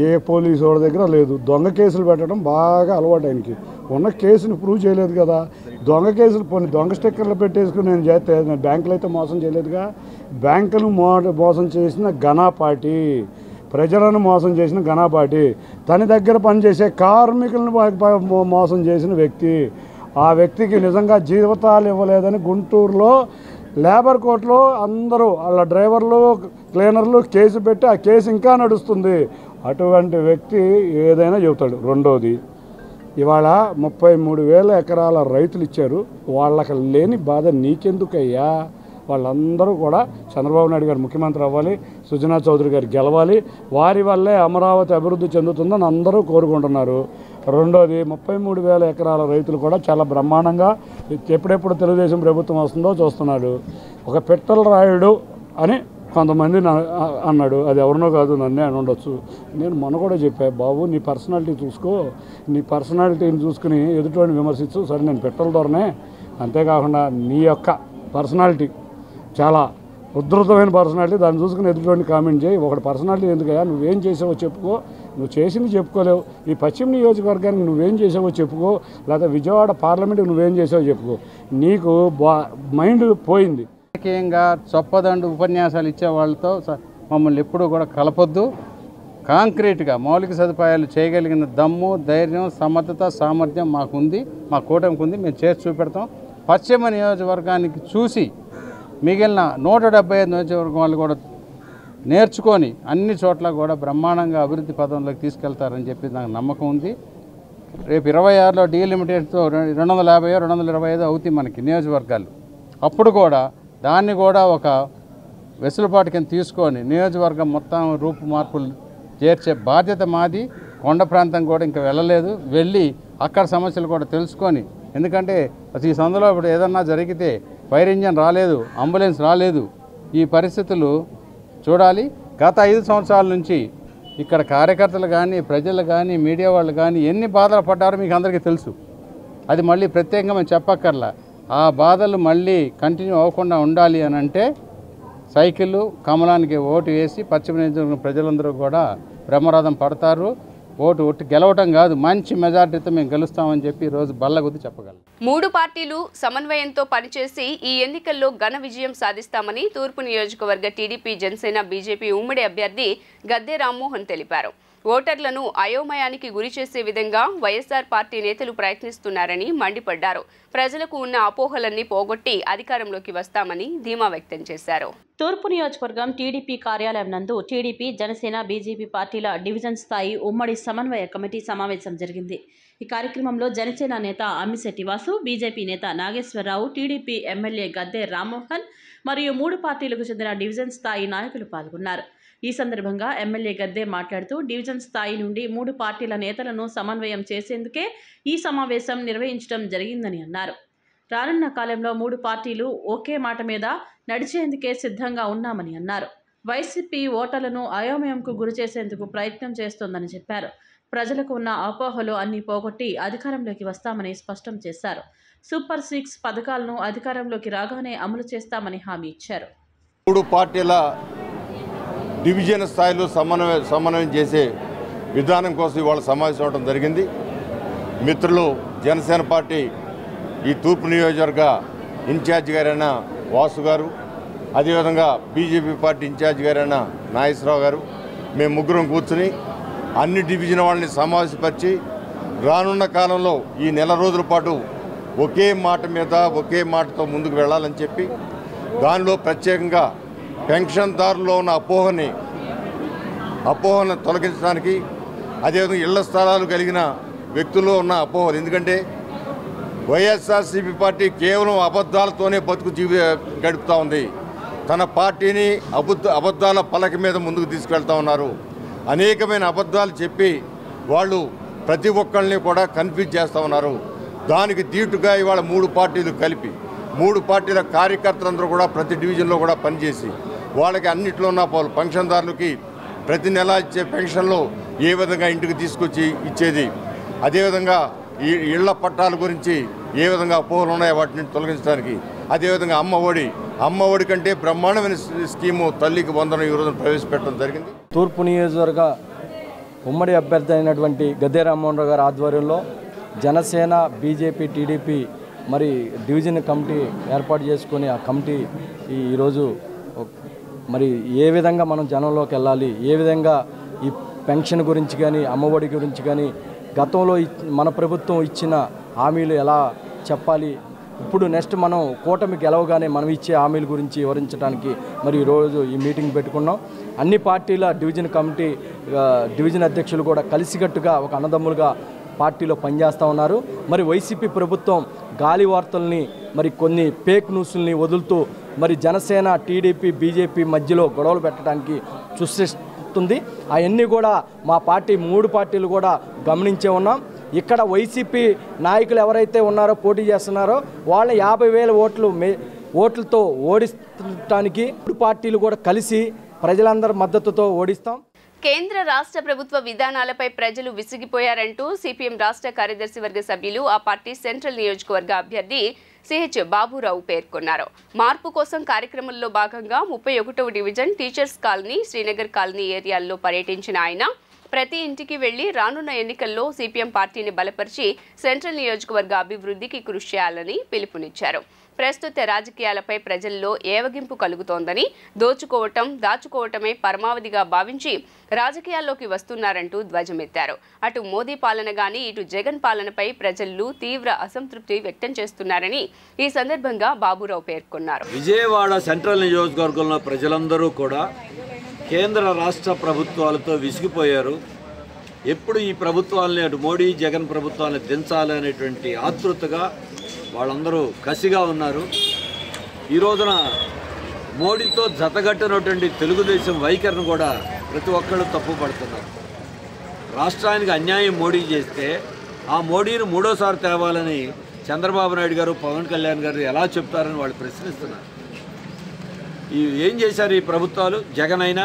ఏ పోలీసు వాళ్ళ దగ్గర లేదు. దొంగ కేసులు పెట్టడం బాగా అలవాటు ఆయనకి. ఉన్న కేసుని ప్రూవ్ చేయలేదు కదా. దొంగ కేసులు పోనీ దొంగ స్టిక్కర్లు పెట్టేసుకుని నేను చేస్తే బ్యాంకులు అయితే మోసం చేయలేదుగా. బ్యాంకులు మోసం చేసిన ఘనా పార్టీ, ప్రజలను మోసం చేసిన ఘనా పార్టీ, తన దగ్గర పనిచేసే కార్మికులను మోసం చేసిన వ్యక్తి. ఆ వ్యక్తికి నిజంగా జీవితాలు ఇవ్వలేదని గుంటూరులో లేబర్ కోర్టులో అందరూ వాళ్ళ డ్రైవర్లు, క్లీనర్లు కేసు పెట్టి ఆ కేసు ఇంకా నడుస్తుంది. అటువంటి వ్యక్తి ఏదైనా చెబుతాడు. రెండోది, ఇవాళ 33,000 ఎకరాల రైతులు ఇచ్చారు. వాళ్ళకి లేని బాధ నీకెందుకయ్యా? వాళ్ళందరూ కూడా చంద్రబాబు నాయుడు గారు ముఖ్యమంత్రి అవ్వాలి, సుజనా చౌదరి గారు గెలవాలి, వారి వల్లే అమరావతి అభివృద్ధి చెందుతుందని అందరూ కోరుకుంటున్నారు. రెండోది 33,000 ఎకరాల రైతులు కూడా చాలా బ్రహ్మాండంగా ఎప్పుడెప్పుడు తెలుగుదేశం ప్రభుత్వం వస్తుందో చూస్తున్నాడు. ఒక పిట్టల రాయుడు అని కొంతమంది అన్నాడు, అది ఎవరినో కాదు నన్నే అని ఉండొచ్చు. నేను మొన్న కూడా చెప్పా, బాబు నీ పర్సనాలిటీ చూసుకో, నీ పర్సనాలిటీని చూసుకుని ఎదుటివాడిని విమర్శించు. సరే నేను పిట్టల ధోరణే, అంతేకాకుండా నీ యొక్క పర్సనాలిటీ చాలా ఉధృతమైన పర్సనాలిటీ, దాన్ని చూసుకుని ఎదుటివాడిని కామెంట్ చేయి. ఒకటి పర్సనాలిటీ ఎందుకయ్యా, నువ్వేం చేసావో చెప్పుకో. నువ్వు చేసింది చెప్పుకోలేవు, ఈ పశ్చిమ నియోజకవర్గానికి నువ్వేం చేసావో చెప్పుకో, లేదా విజయవాడ పార్లమెంట్కి నువ్వేం చేసావో చెప్పుకో. నీకు మైండ్ పోయింది. రాజకీయంగా చొప్పదండు ఉపన్యాసాలు ఇచ్చే వాళ్ళతో మమ్మల్ని ఎప్పుడూ కూడా కలపొద్దు. కాంక్రీట్గా మౌలిక సదుపాయాలు చేయగలిగిన దమ్ము, ధైర్యం, సమర్థత, సామర్థ్యం మాకుంది, మా కూటమికి ఉంది. మేము చేసి చూపెడతాం. పశ్చిమ నియోజకవర్గానికి చూసి మిగిలిన 175 నియోజకవర్గం వాళ్ళు కూడా నేర్చుకొని అన్ని చోట్ల కూడా బ్రహ్మాండంగా అభివృద్ధి పదంలోకి తీసుకెళ్తారని చెప్పి నాకు నమ్మకం ఉంది. రేపు 26లో డీలిమిటెడ్తో 250, 225 అవుతాయి మనకి నియోజకవర్గాలు. అప్పుడు కూడా దాన్ని కూడా ఒక వెసులుబాటు కింద తీసుకొని నియోజకవర్గం మొత్తం రూపు మార్పులు చేర్చే బాధ్యత మాది. కొండ ప్రాంతం కూడా ఇంకా వెళ్ళలేదు, వెళ్ళి అక్కడ సమస్యలు కూడా తెలుసుకొని, ఎందుకంటే ఈ సందులో ఇప్పుడు ఏదన్నా జరిగితే ఫైర్ ఇంజన్ రాలేదు, అంబులెన్స్ రాలేదు, ఈ పరిస్థితులు చూడాలి. గత 5 సంవత్సరాల నుంచి ఇక్కడ కార్యకర్తలు కానీ, ప్రజలు కానీ, మీడియా వాళ్ళు కానీ ఎన్ని బాధలు పడ్డారో మీకు అందరికీ తెలుసు. అది మళ్ళీ ప్రత్యేకంగా మేము చెప్పక్కర్లా. ఆ బాధలు మళ్ళీ కంటిన్యూ అవ్వకుండా ఉండాలి అని అంటే సైకిళ్ళు కమలానికి ఓటు వేసి పశ్చిమ నియోజకవర్గం ప్రజలందరూ కూడా బ్రహ్మరథం పడతారు. ఓటు గెలవటం కాదు, మంచి మెజార్టీతో మేము గెలుస్తామని చెప్పి ఈరోజు బల్లగుద్ది చెప్పగలం. 3 పార్టీలు సమన్వయంతో పనిచేసి ఈ ఎన్నికల్లో ఘన విజయం సాధిస్తామని తూర్పు నియోజకవర్గ టీడీపీ, జనసేన, బీజేపీ ఉమ్మడి అభ్యర్థి గద్దె రామ్మోహన్ తెలిపారు. ఓటర్లను అయోమయానికి గురి చేసే విధంగా వైఎస్ఆర్ పార్టీ నేతలు ప్రయత్నిస్తున్నారని మండిపడ్డారు. ప్రజలకు ఉన్న అపోహలన్నీ పోగొట్టి అధికారంలోకి వస్తామని ధీమా వ్యక్తం చేశారు. తూర్పు నియోజకవర్గం టీడీపీ కార్యాలయం నందు టీడీపీ, జనసేన, బీజేపీ పార్టీల డివిజన్ స్థాయి ఉమ్మడి సమన్వయ కమిటీ సమావేశం జరిగింది. ఈ కార్యక్రమంలో జనసేన నేత అమ్మిశెట్టి వాసు, బీజేపీ నేత నాగేశ్వరరావు, టీడీపీ ఎమ్మెల్యే గద్దె రామ్మోహన్ మరియు 3 పార్టీలకు చెందిన డివిజన్ స్థాయి నాయకులు పాల్గొన్నారు. ఈ సందర్భంగా ఎమ్మెల్యే గద్దె మాట్లాడుతూ డివిజన్ స్థాయి నుండి 3 పార్టీల నేతలను సమన్వయం చేసేందుకే ఈ సమావేశం నిర్వహించడం జరిగిందని అన్నారు. రానున్న కాలంలో 3 పార్టీలు ఒకే మాట మీద నడిచేందుకే సిద్ధంగా ఉన్నామని అన్నారు. వైసీపీ ఓటర్లను అయోమయంకు గురి చేసేందుకు ప్రయత్నం చేస్తోందని చెప్పారు. ప్రజలకు ఉన్న అపోహలు అన్నీ పోగొట్టి అధికారంలోకి వస్తామని స్పష్టం చేశారు. సూపర్ 6 పథకాలను అధికారంలోకి రాగానే అమలు చేస్తామని హామీ ఇచ్చారు. 3 పార్టీల డివిజన్ స్థాయిలో సమన్వయం చేసే విధానం కోసం ఇవాళ సమావేశం అవడం జరిగింది. మిత్రులు జనసేన పార్టీ ఈ తూర్పు నియోజకవర్గ ఇన్ఛార్జి గారైన వాసు గారు, అదేవిధంగా బీజేపీ పార్టీ ఇన్ఛార్జి గారైన నాగేశ్వరరావు గారు, మేము ముగ్గురం కూర్చుని అన్ని డివిజన్ వాళ్ళని సమావేశపరిచి రానున్న కాలంలో ఈ నెల రోజుల పాటు ఒకే మాట మీద ఒకే మాటతో ముందుకు వెళ్ళాలని చెప్పి, దానిలో ప్రత్యేకంగా పెన్షన్దారుల్లో ఉన్న అపోహను తొలగించడానికి, అదేవిధంగా ఇళ్ల స్థలాలు కలిగిన వ్యక్తుల్లో ఉన్న అపోహలు, ఎందుకంటే వైఎస్ఆర్సీపీ పార్టీ కేవలం అబద్ధాలతోనే బతుకు గడుపుతూ ఉంది. తన పార్టీని అబద్ధాల పలక మీద ముందుకు తీసుకెళ్తా ఉన్నారు. అనేకమైన అబద్ధాలు చెప్పి వాళ్ళు ప్రతి ఒక్కళ్ళని కూడా కన్ఫ్యూజ్ చేస్తూ ఉన్నారు. దానికి దీటుగా ఇవాళ 3 పార్టీలు కలిపి 3 పార్టీల కార్యకర్తలందరూ కూడా ప్రతి డివిజన్లో కూడా పనిచేసి వాళ్ళకి అన్నింటిలో ఉన్న పెన్షన్దారులకి ప్రతి నెల ఇచ్చే పెన్షన్లు ఏ విధంగా ఇంటికి తీసుకొచ్చి ఇచ్చేది, అదేవిధంగా ఈ ఇళ్ల పట్టాల గురించి ఏ విధంగా అపోహలు ఉన్నాయో వాటిని తొలగించడానికి, అదేవిధంగా అమ్మ ఒడి కంటే బ్రహ్మాండమైన స్కీము తల్లికి వందనం ఈ రోజున ప్రవేశపెట్టడం జరిగింది. తూర్పు నియోజకవర్గ ఉమ్మడి అభ్యర్థి అయినటువంటి గద్దె రామ్మోహన్ రావు గారి ఆధ్వర్యంలో జనసేన, బీజేపీ, టీడీపీ మరి డివిజన్ కమిటీ ఏర్పాటు చేసుకొని ఆ కమిటీ ఈరోజు మరి ఏ విధంగా మనం జనంలోకి వెళ్ళాలి, ఏ విధంగా ఈ పెన్షన్ గురించి కానీ అమ్మఒడి గురించి కానీ గతంలో మన ప్రభుత్వం ఇచ్చిన హామీలు ఎలా చెప్పాలి, ఇప్పుడు నెక్స్ట్ మనం కూటమి గెలవగానే మనం ఇచ్చే హామీల గురించి వివరించడానికి మరి ఈరోజు ఈ మీటింగ్ పెట్టుకున్నాం. అన్ని పార్టీల డివిజన్ కమిటీ డివిజన్ అధ్యక్షులు కూడా కలిసికట్టుగా ఒక అన్నదమ్ములుగా పార్టీలో పనిచేస్తూ ఉన్నారు. మరి వైసీపీ ప్రభుత్వం గాలి వార్తల్ని మరి కొన్ని ఫేక్ న్యూస్ని వదులుతూ మరి జనసేన టీడీపీ బీజేపీ మధ్యలో గొడవలు పెట్టడానికి సృష్టిస్తుంది. అవన్నీ కూడా మా పార్టీ 3 పార్టీలు కూడా గమనించే ఉన్నాం. ఇక్కడ వైసీపీ నాయకులు ఎవరైతే ఉన్నారో పోటీ చేస్తున్నారో వాళ్ళని 50,000 ఓట్లతో ఓడించడానికి 3 పార్టీలు కూడా కలిసి ప్రజలందరి మద్దతుతో ఓడిస్తాం. కేంద్ర రాష్ట్ర ప్రభుత్వ విధానాలపై ప్రజలు విసిగిపోయారంటూ సిపిఎం రాష్ట్ర కార్యదర్శి వర్గ సభ్యులు ఆ పార్టీ సెంట్రల్ నియోజకవర్గ అభ్యర్థి సిహెచ్ బాబురావు పేర్కొన్నారు. మార్పు కోసం కార్యక్రమంలో భాగంగా 31వ division teachers colony, Srinagar colony ఏరియాల్లో పర్యటించిన ఆయన ప్రతి ఇంటికి వెళ్లి రానున్న ఎన్నికల్లో సిపిఎం పార్టీని బలపరిచి సెంట్రల్ నియోజకవర్గ అభివృద్ధికి కృషి చేయాలని పిలుపునిచ్చారు. ప్రస్తుత రాజకీయాలపై ప్రజల్లో ఏవగింపు కలుగుతోందని, దోచుకోవటం దాచుకోవటమే పరమావధిగా భావించి రాజకీయాల్లోకి వస్తున్నారంటూ ధ్వజమెత్తారు. అటు మోదీ పాలన గాని ఇటు జగన్ పాలనపై ప్రజలు తీవ్ర అసంతృప్తి వ్యక్తం చేస్తున్నారని ఈ సందర్భంగా బాబురావు పేర్కొన్నారు. విజయవాడ సెంట్రల్ నియోజకవర్గంలో ప్రజలందరూ కూడా కేంద్ర రాష్ట్ర ప్రభుత్వాలతో విసిగిపోయారు. ఎప్పుడు ఈ ప్రభుత్వాలని అటు మోడీ జగన్ ప్రభుత్వాన్ని దించాలనేటువంటి ఆతృతగా వాళ్ళందరూ కసిగా ఉన్నారు. ఈ రోజున మోడీతో జతగట్టినటువంటి తెలుగుదేశం వైఖరిని కూడా ప్రతి ఒక్కళ్ళు తప్పుపడుతున్నారు. రాష్ట్రానికి అన్యాయం మోడీ చేస్తే ఆ మోడీని 3వసారి తేవాలని చంద్రబాబు నాయుడు గారు, పవన్ కళ్యాణ్ గారు ఎలా చెప్తారని వాళ్ళు ప్రశ్నిస్తున్నారు. ఏం చేశారు ఈ ప్రభుత్వాలు? జగన్ అయినా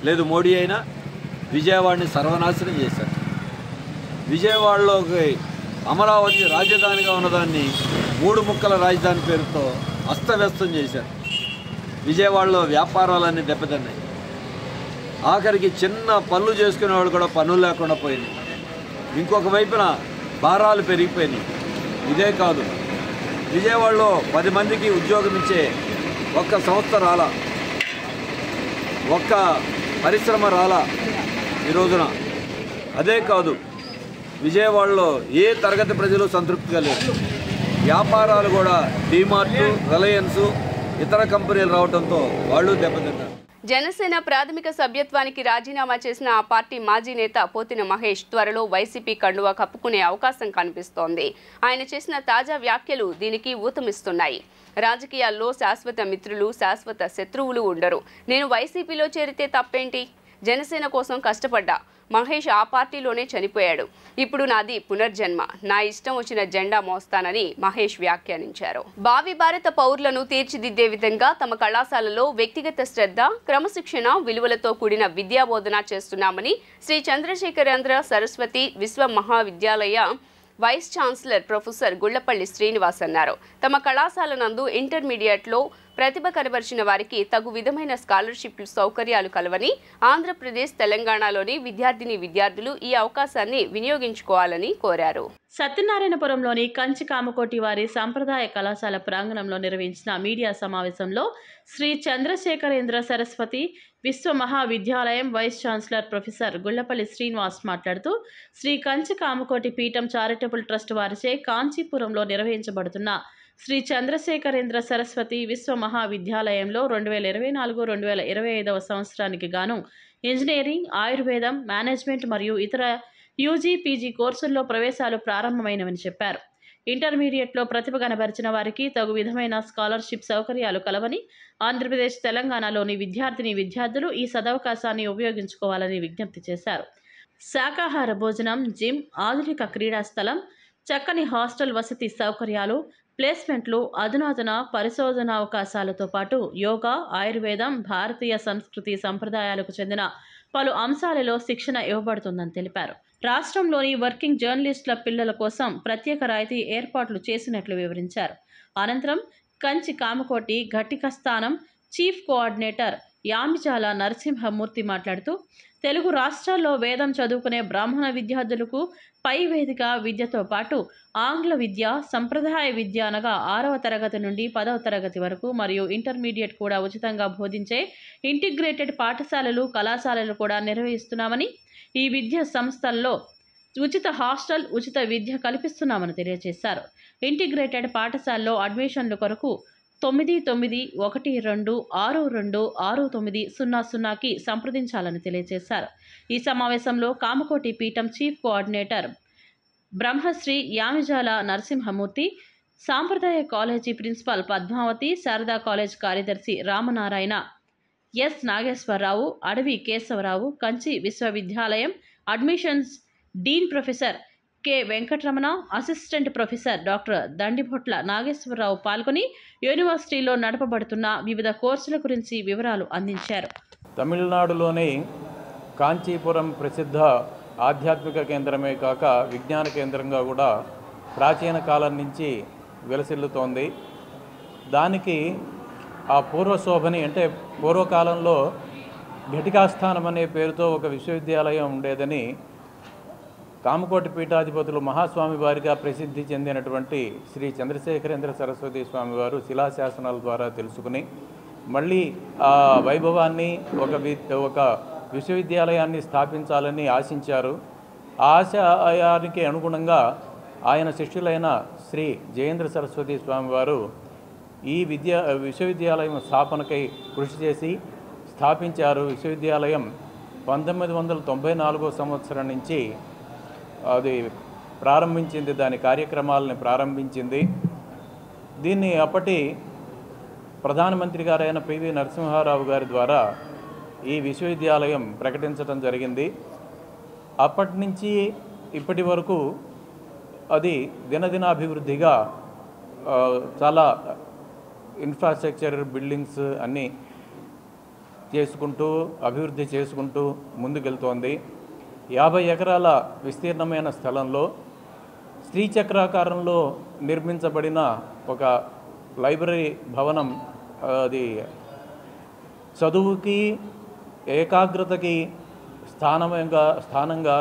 లేదు మోడీ అయినా విజయవాడని సర్వనాశనం చేశారు. విజయవాడలోకి అమరావతి రాజధానిగా ఉన్నదాన్ని 3 ముక్కల రాజధాని పేరుతో అస్తవ్యస్తం చేశారు. విజయవాడలో వ్యాపారాలన్నీ దెబ్బతిన్నాయి. ఆఖరికి చిన్న పనులు చేసుకునే వాళ్ళు కూడా పనులు లేకుండా పోయింది. ఇంకొక వైపున భారాలు పెరిగిపోయినాయి. ఇదే కాదు, విజయవాడలో 10 మందికి ఉద్యోగం ఇచ్చే ఒక్క సంస్థ రాలా, ఒక్క పరిశ్రమ రాలా ఈ రోజున. అదే కాదు, విజయవాడలో ఏ తరగతి ప్రజలు సంతృప్తిగా లేరు. వ్యాపారాలు కూడా డీమార్ట్, రిలయన్స్, ఇతర కంపెనీలు రావడంతో వాళ్ళు దెబ్బతిన్నారు. జనసేన ప్రాథమిక సభ్యత్వానికి రాజీనామా చేసిన ఆ పార్టీ మాజీ నేత పోతిన మహేష్ త్వరలో వైసీపీ కండువా కప్పుకునే అవకాశం కనిపిస్తోంది. ఆయన చేసిన తాజా వ్యాఖ్యలు దీనికి ఊతమిస్తున్నాయి. రాజకీయాల్లో శాశ్వత మిత్రులు, శాశ్వత శత్రువులు ఉండరు. నేను వైసీపీలో చేరితే తప్పేంటి? జనసేన కోసం కష్టపడ్డా. మహేష్ ఆ పార్టీలోనే చనిపోయాడు. ఇప్పుడు నాది పునర్జన్మ. నా ఇష్టం వచ్చిన జెండా మోస్తానని మహేష్ వ్యాఖ్యానించారు. భావి భారత పౌరులను తీర్చిదిద్దే విధంగా తమ కళాశాలలో వ్యక్తిగత శ్రద్ధ, క్రమశిక్షణ, విలువలతో కూడిన విద్యాబోధన చేస్తున్నామని Shri Chandrasekharendra Saraswati Vishwa Mahavidyalaya vice chancellor professor Gullapalli Srinivas అన్నారు. తమ కళాశాల నందు ఇంటర్మీడియట్లో ప్రతిభ కనబరిచిన వారికి తగు విధమైన స్కాలర్షిప్ సౌకర్యాలు కలవని, ఆంధ్రప్రదేశ్, తెలంగాణలోని విద్యార్థులు ఈ అవకాశాన్ని వినియోగించుకోవాలని కోరారు. సత్యనారాయణపురంలోని కంచి కామకోటి వారి సంప్రదాయ కళాశాల ప్రాంగణంలో నిర్వహించిన మీడియా సమావేశంలో Shri Chandrasekharendra Saraswati Viswa Mahavidyalayam vice chancellor professor Gullapalli Srinivas మాట్లాడుతూ, శ్రీ కంచి కామకోటి పీఠం చారిటబుల్ ట్రస్ట్ వారిచే కాంచీపురంలో నిర్వహించబడుతున్న శ్రీ చంద్రశేఖరేంద్ర సరస్వతి విశ్వ మహావిద్యాలయంలో 2024-2025 సంవత్సరానికి గాను ఇంజనీరింగ్, ఆయుర్వేదం, మేనేజ్మెంట్ మరియు ఇతర యూజీ, పీజీ కోర్సుల్లో ప్రవేశాలు ప్రారంభమైనవని చెప్పారు. ఇంటర్మీడియట్లో ప్రతిభ కనబరిచిన వారికి తగు విధమైన స్కాలర్షిప్ సౌకర్యాలు కలవని, ఆంధ్రప్రదేశ్, తెలంగాణలోని విద్యార్థులు ఈ సదవకాశాన్ని ఉపయోగించుకోవాలని విజ్ఞప్తి చేశారు. శాకాహార భోజనం, జిమ్, ఆధునిక క్రీడా స్థలం, చక్కని హాస్టల్ వసతి సౌకర్యాలు, ప్లేస్మెంట్లు, అధునాతన పరిశోధన అవకాశాలతో పాటు యోగా, ఆయుర్వేదం, భారతీయ సంస్కృతి సంప్రదాయాలకు చెందిన పలు అంశాలలో శిక్షణ ఇవ్వబడుతుందని తెలిపారు. రాష్ట్రంలోని వర్కింగ్ జర్నలిస్టుల పిల్లల కోసం ప్రత్యేక రాయితీ ఏర్పాట్లు చేసినట్లు వివరించారు. అనంతరం కంచి కామకోటి ఘటికస్థానం చీఫ్ కోఆర్డినేటర్ యామిచాల నరసింహమూర్తి మాట్లాడుతూ, తెలుగు రాష్ట్రాల్లో వేదం చదువుకునే బ్రాహ్మణ విద్యార్థులకు పై వేదిక విద్యతో పాటు ఆంగ్ల విద్య, సంప్రదాయ విద్య అనగా 6వ తరగతి నుండి 10వ తరగతి వరకు మరియు ఇంటర్మీడియట్ కూడా ఉచితంగా బోధించే ఇంటిగ్రేటెడ్ పాఠశాలలు, కళాశాలలు కూడా నిర్వహిస్తున్నామని, ఈ విద్యా సంస్థల్లో ఉచిత హాస్టల్, ఉచిత విద్య కల్పిస్తున్నామని తెలియజేశారు. ఇంటిగ్రేటెడ్ పాఠశాలలో అడ్మిషన్ల కొరకు 9912626900కి సంప్రదించాలని తెలియజేశారు. ఈ సమావేశంలో కామకోటి పీఠం చీఫ్ కోఆర్డినేటర్ బ్రహ్మశ్రీ యామిజాల నరసింహమూర్తి, సాంప్రదాయ college principal Padmavathi, Sharada college కార్యదర్శి రామనారాయణ, ఎస్ నాగేశ్వరరావు, అడవి కేశవరావు, కంచి విశ్వవిద్యాలయం admissions dean professor K Venkataramana, assistant professor doctor Dandibhotla Nageswararao పాల్గొని యూనివర్సిటీలో నడపబడుతున్న వివిధ కోర్సుల గురించి వివరాలు అందించారు. తమిళనాడులోని కాంచీపురం ప్రసిద్ధ ఆధ్యాత్మిక కేంద్రమే కాక విజ్ఞాన కేంద్రంగా కూడా ప్రాచీన కాలం నుంచి విలసిల్లుతోంది. దానికి ఆ పూర్వశోభని అంటే పూర్వకాలంలో ఘటికాస్థానం అనే పేరుతో ఒక విశ్వవిద్యాలయం ఉండేదని కామకోటి పీఠాధిపతులు మహాస్వామి వారిగా ప్రసిద్ధి చెందినటువంటి శ్రీ చంద్రశేఖరేంద్ర సరస్వతి స్వామి వారు శిలాశాసనాల ద్వారా తెలుసుకుని మళ్ళీ ఆ వైభవాన్ని ఒక విశ్వవిద్యాలయాన్ని స్థాపించాలని ఆశించారు. ఆ ఆశయానికి అనుగుణంగా ఆయన శిష్యులైన శ్రీ జయేంద్ర సరస్వతి స్వామి వారు ఈ విశ్వవిద్యాలయం స్థాపనకై కృషి చేసి స్థాపించారు. విశ్వవిద్యాలయం 1994 సంవత్సరం నుంచి అది ప్రారంభించింది, దాని కార్యక్రమాలని ప్రారంభించింది. దీన్ని అప్పటి ప్రధానమంత్రి గారైన పివి నరసింహారావు గారి ద్వారా ఈ విశ్వవిద్యాలయం ప్రకటించడం జరిగింది. అప్పటి నుంచి ఇప్పటి వరకు అది దినదినాభివృద్ధిగా చాలా ఇన్ఫ్రాస్ట్రక్చర్ బిల్డింగ్స్ అన్నీ చేసుకుంటూ అభివృద్ధి చేసుకుంటూ ముందుకెళ్తోంది. 50 ఎకరాల విస్తీర్ణమైన స్థలంలో శ్రీచక్రాకారంలో నిర్మించబడిన ఒక లైబ్రరీ భవనం, అది చదువుకి ఏకాగ్రతకి స్థానంగా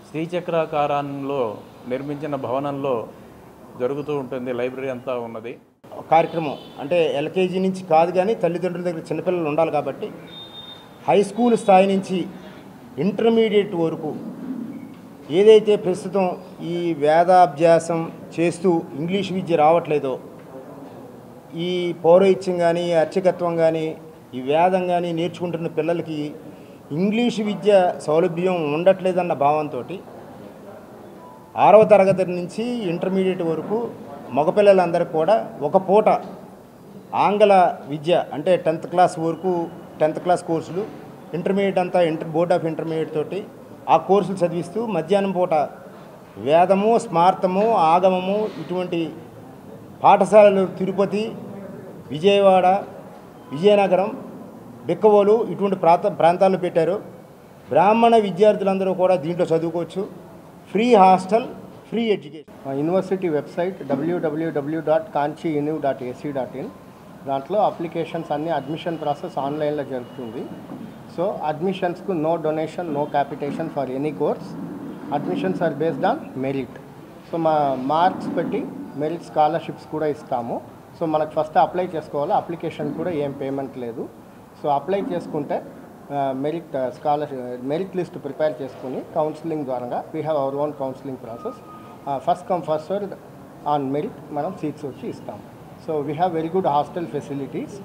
శ్రీచక్రాకారంలో నిర్మించిన భవనంలో జరుగుతూ ఉంటుంది. లైబ్రరీ అంతా ఉన్నది. కార్యక్రమం అంటే ఎల్కేజీ నుంచి కాదు, కానీ తల్లిదండ్రుల దగ్గర చిన్నపిల్లలు ఉండాలి కాబట్టి హై స్కూల్ స్థాయి నుంచి ఇంటర్మీడియట్ వరకు ఏదైతే ప్రస్తుతం ఈ వేదాభ్యాసం చేస్తూ ఇంగ్లీష్ విద్య రావట్లేదో, ఈ పౌరోహిత్యం కానీ అర్చకత్వం కానీ ఈ వేదం కానీ నేర్చుకుంటున్న పిల్లలకి ఇంగ్లీష్ విద్య సౌలభ్యం ఉండట్లేదన్న భావంతో 6వ తరగతి నుంచి ఇంటర్మీడియట్ వరకు మగపిల్లలందరికీ కూడా ఒక పూట ఆంగ్ల విద్య అంటే 10th క్లాస్ వరకు 10th క్లాస్ కోర్సులు, ఇంటర్మీడియట్ అంతా బోర్డ్ ఆఫ్ ఇంటర్మీడియట్ తోటి ఆ కోర్సులు చదివిస్తూ మధ్యాహ్నం పూట వేదము, స్మార్తము, ఆగమము ఇటువంటి పాఠశాలలు తిరుపతి, విజయవాడ, విజయనగరం, బిక్కవోలు ఇటువంటి ప్రాంతాల్లో పెట్టారు. బ్రాహ్మణ విద్యార్థులందరూ కూడా దీంట్లో చదువుకోవచ్చు. Free hostel, free education. University website www.kanchiuniv.ac.in. దాంట్లో అప్లికేషన్స్ అన్ని అడ్మిషన్ ప్రాసెస్ ఆన్లైన్లో జరుగుతుంది. సో అడ్మిషన్స్కు no donation, no capitation for any course. Admissions are based on merit. So మా మార్క్స్ పెట్టి మెరిట్ స్కాలర్షిప్స్ కూడా ఇస్తాము. సో మనకు ఫస్ట్ అప్లై చేసుకోవాలి. అప్లికేషన్ కూడా ఏం పేమెంట్ లేదు. సో అప్లై చేసుకుంటే మెరిట్ లిస్ట్ ప్రిపేర్ చేసుకుని కౌన్సిలింగ్ ద్వారా we have our own counselling process. First come first served on merit మనం సీట్స్ వచ్చి ఇస్తాము. So we have very good hostel facilities.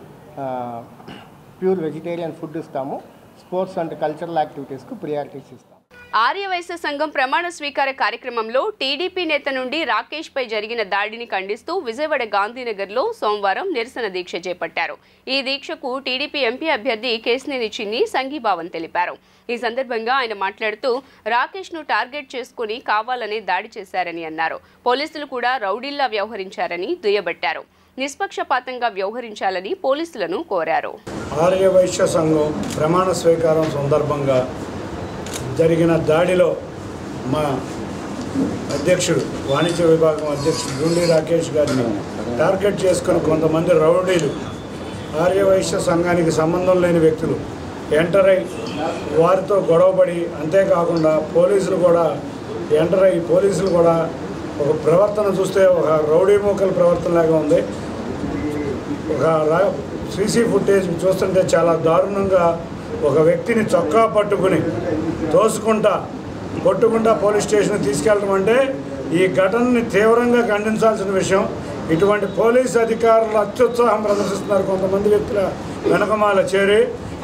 Pure vegetarian food ఇస్తాము. స్పోర్ట్స్ అండ్ కల్చరల్ యాక్టివిటీస్కు ప్రియారిటీస్ ఇస్తాము. ఆర్యవైశ్య సంఘం ప్రమాణ స్వీకార కార్యక్రమంలో టీడీపీ నేత నుండి రాకేష్ పై జరిగిన దాడిని ఖండిస్తూ విజయవాడ గాంధీనగర్లో సోమవారం నిరసన దీక్ష చేపట్టారు. ఈ దీక్షకు టీడీపీ ఎంపీ అభ్యర్థి కేశినేని చిన్ని సంఘీభావం తెలిపారు. ఈ సందర్భంగా ఆయన మాట్లాడుతూ రాకేష్ ను టార్గెట్ చేసుకుని కావాలని దాడి చేశారని అన్నారు. పోలీసులు కూడా రౌడీల్లా వ్యవహరించారని దుయ్యబట్టారు. నిష్పక్షపాతంగా వ్యవహరించాలని పోలీసులను కోరారు. ఆర్యవైశ్య సంఘం ప్రమాణ స్వీకారం సందర్భంగా జరిగిన దాడిలో మా అధ్యక్షుడు, వాణిజ్య విభాగం అధ్యక్షుడు గుండి రాకేష్ గారిని టార్గెట్ చేసుకుని కొంతమంది రౌడీలు, ఆర్యవైశ్య సంఘానికి సంబంధం లేని వ్యక్తులు ఎంటర్ అయి వారితో గొడవపడి, అంతేకాకుండా పోలీసులు కూడా ఎంటర్ అయ్యి పోలీసులు కూడా ఒక ప్రవర్తన చూస్తే ఒక రౌడీ మూకల ప్రవర్తనలాగా ఉంది. ఒక సీసీ ఫుటేజ్ చూస్తుంటే చాలా దారుణంగా ఒక వ్యక్తిని చొక్కా పట్టుకుని తోసుకుంటా కొట్టుకుంటా పోలీస్ స్టేషన్ తీసుకెళ్ళడం అంటే ఈ ఘటనని తీవ్రంగా ఖండించాల్సిన విషయం. ఇటువంటి పోలీస్ అధికారులు అత్యుత్సాహం ప్రదర్శిస్తున్నారు కొంతమంది వ్యక్తుల వెనకమాల చేరి.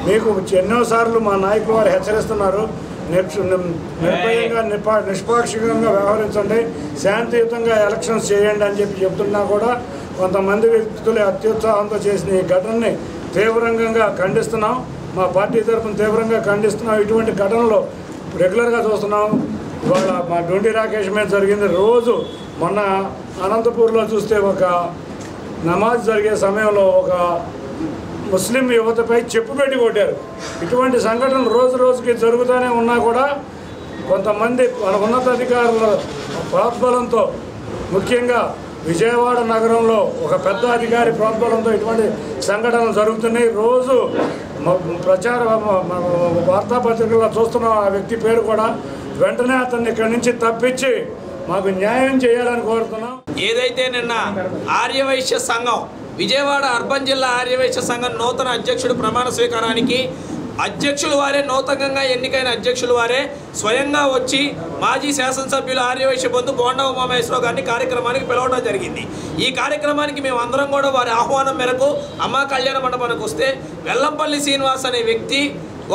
మీకు ఎన్నోసార్లు మా నాయకులు వారు హెచ్చరిస్తున్నారు, నిర్భయంగా నిష్పాక్షికంగా వ్యవహరించండి, శాంతియుతంగా ఎలక్షన్స్ చేయండి అని చెప్తున్నా కూడా కొంతమంది వ్యక్తులు అత్యుత్సాహంతో చేసిన ఈ ఘటనని తీవ్రంగా ఖండిస్తున్నాం. మా పార్టీ తరఫున తీవ్రంగా ఖండిస్తున్నాం. ఇటువంటి ఘటనలు రెగ్యులర్గా చూస్తున్నాం. ఇవాళ మా డొండి రాకేష్ మీద జరిగింది. రోజు మొన్న అనంతపూర్లో చూస్తే ఒక నమాజ్ జరిగే సమయంలో ఒక ముస్లిం యువతపై చెప్పు పెట్టి కొట్టారు. ఇటువంటి సంఘటనలు రోజు రోజుకి జరుగుతూనే ఉన్నా కూడా కొంతమంది మన ఉన్నతాధికారుల ప్రోద్బలంతో, ముఖ్యంగా విజయవాడ నగరంలో ఒక పెద్ద అధికారి ప్రోద్బలంతో ఇటువంటి సంఘటనలు జరుగుతున్నాయి. రోజు ప్రచార వార్తాపత్రికల్లో చూస్తున్నాం. ఆ వ్యక్తి పేరు కూడా వెంటనే అతన్ని ఇక్కడి నుంచి తప్పించి మాకు న్యాయం చేయాలని కోరుతున్నాం. ఏదైతే నిన్న ఆర్యవైశ్య సంఘం, విజయవాడ అర్బన్ జిల్లా ఆర్యవైశ్య సంఘం నూతన అధ్యక్షుడు ప్రమాణ స్వీకారానికి అధ్యక్షులు వారే, నూతనంగా ఎన్నికైన అధ్యక్షులు వారే స్వయంగా వచ్చి మాజీ శాసనసభ్యులు ఆర్యవైశ్య బంధు బోండా ఉమామహేశ్వరరావు గారిని కార్యక్రమానికి పిలవడం జరిగింది. ఈ కార్యక్రమానికి మేము అందరం కూడా వారి ఆహ్వానం మేరకు అమ్మా కళ్యాణ మండపానికి వస్తే వెల్లంపల్లి శ్రీనివాస్ అనే వ్యక్తి,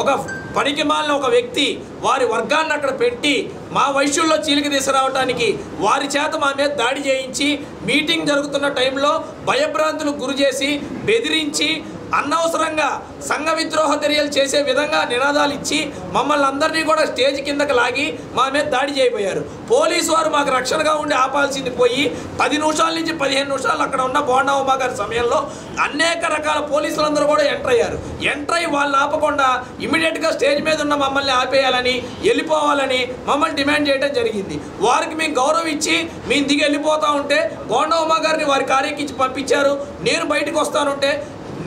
ఒక పనికి మాలిన ఒక వ్యక్తి వారి వర్గాన్ని అక్కడ పెట్టి మా వైశ్యుల్లో చీలిక తీసుకురావడానికి వారి చేత మా మీద దాడి చేయించి మీటింగ్ జరుగుతున్న టైంలో భయభ్రాంతులకు గురి చేసి బెదిరించి అనవసరంగా సంఘ విద్రోహ చర్యలు చేసే విధంగా నినాదాలు ఇచ్చి మమ్మల్ని అందరినీ కూడా స్టేజ్ కిందకి లాగి మా మీద దాడి చేయబోయారు. పోలీసు వారు మాకు రక్షణగా ఉండి ఆపాల్సింది పోయి 10 నిమిషాల నుంచి 15 నిమిషాలు అక్కడ ఉన్న బోండా ఉమా గారి సమయంలో అనేక రకాల పోలీసులందరూ కూడా ఎంటర్ అయ్యారు. ఎంటర్ అయ్యి వాళ్ళని ఆపకుండా ఇమీడియట్గా స్టేజ్ మీద ఉన్న మమ్మల్ని ఆపేయాలని, వెళ్ళిపోవాలని మమ్మల్ని డిమాండ్ చేయడం జరిగింది. వారికి మేము గౌరవం ఇచ్చి మేము దిగి వెళ్ళిపోతూ ఉంటే బోండా ఉమా గారిని వారి కార్యక్కి పంపించారు. నేను బయటకు వస్తానుంటే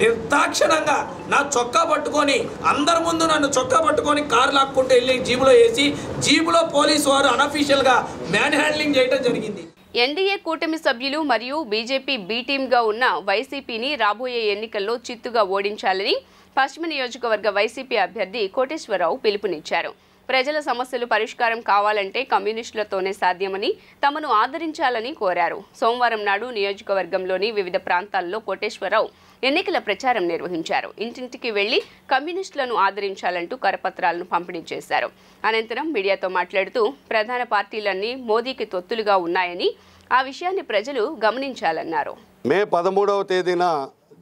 నిర్దాక్షిణంగా నా చొక్కా పట్టుకొని అందరి ముందు నన్ను చొక్కా పట్టుకొని కారు లాక్కుంటూ వెళ్ళి జీబులో వేసి జీబులో పోలీసు వారు అనఫీషియల్గా మ్యాన్ హ్యాండ్లింగ్ చేయడం జరిగింది. ఎన్డీఏ కూటమి సభ్యులు మరియు బీజేపీ బి టీమ్గా ఉన్న వైసీపీని రాబోయే ఎన్నికల్లో చిత్తుగా ఓడించాలని పశ్చిమ నియోజకవర్గ వైసీపీ అభ్యర్థి కోటేశ్వరరావు పిలుపునిచ్చారు. ప్రజల సమస్యలు పరిష్కారం కావాలంటే కమ్యూనిస్టులతోనే సాధ్యమని, తమను ఆదరించాలని కోరారు. సోమవారం నాడు నియోజకవర్గంలోని వివిధ ప్రాంతాల్లో కోటేశ్వరరావు ఎన్నికల ప్రచారం నిర్వహించారు. ఇంటింటికి వెళ్లి కమ్యూనిస్టులను ఆదరించాలంటూ కరపత్రాలను పంపిణీ చేశారు. అనంతరం మీడియాతో మాట్లాడుతూ ప్రధాన పార్టీలన్నీ మోదీకి తొత్తులుగా ఉన్నాయని, ఆ విషయాన్ని ప్రజలు గమనించాలన్నారు. మే 13వ తేదీన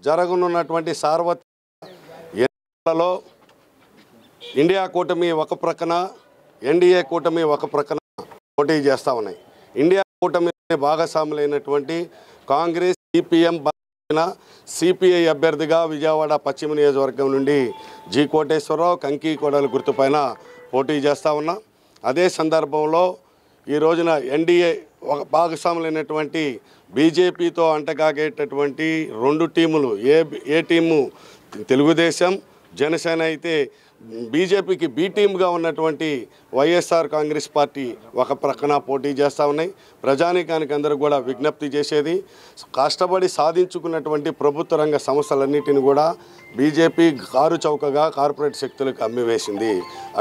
జరగనున్నటువంటి సార్వత్రిక ఎన్నికలలో ఇండియా కూటమి ఒక ప్రక్కన, ఎన్డీఏ కూటమి ఒక ప్రక్కన పోటీ చేస్తూ ఉన్నాయి. ఇండియా కూటమి భాగస్వాములైనటువంటి కాంగ్రెస్, సిపిఎం, సిపిఐ అభ్యర్థిగా విజయవాడ పశ్చిమ నియోజకవర్గం నుండి జి కోటేశ్వరరావు కంకి కోడల గుర్తుపైన పోటీ చేస్తూ ఉన్నా. అదే సందర్భంలో ఈ రోజున ఎన్డీఏ ఒక భాగస్వాములైనటువంటి బీజేపీతో అంటగాగేటటువంటి 2 టీములు, ఏ టీము తెలుగుదేశం, జనసేన అయితే బీజేపీకి బి టీమ్గా ఉన్నటువంటి వైఎస్ఆర్ కాంగ్రెస్ పార్టీ ఒక ప్రక్కన పోటీ చేస్తూ ఉన్నాయి. ప్రజానీకానికి అందరూ కూడా విజ్ఞప్తి చేసేది, కష్టపడి సాధించుకున్నటువంటి ప్రభుత్వ రంగ సంస్థలన్నిటిని కూడా బీజేపీ కారు చౌకగా కార్పొరేట్ శక్తులకు అమ్మివేసింది.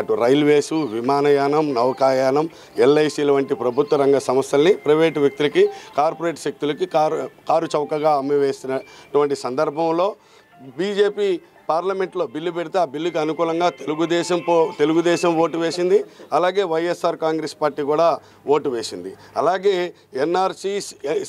అటు రైల్వేసు, విమానయానం, నౌకాయానం, ఎల్ఐసీల వంటి ప్రభుత్వ రంగ సంస్థల్ని ప్రైవేటు వ్యక్తులకి, కార్పొరేట్ శక్తులకి కారు చౌకగా అమ్మివేసినటువంటి సందర్భంలో బీజేపీ పార్లమెంట్లో బిల్లు పెడితే ఆ బిల్లుకి అనుకూలంగా తెలుగుదేశం ఓటు వేసింది. అలాగే వైఎస్ఆర్ కాంగ్రెస్ పార్టీ కూడా ఓటు వేసింది. అలాగే ఎన్ఆర్సీ,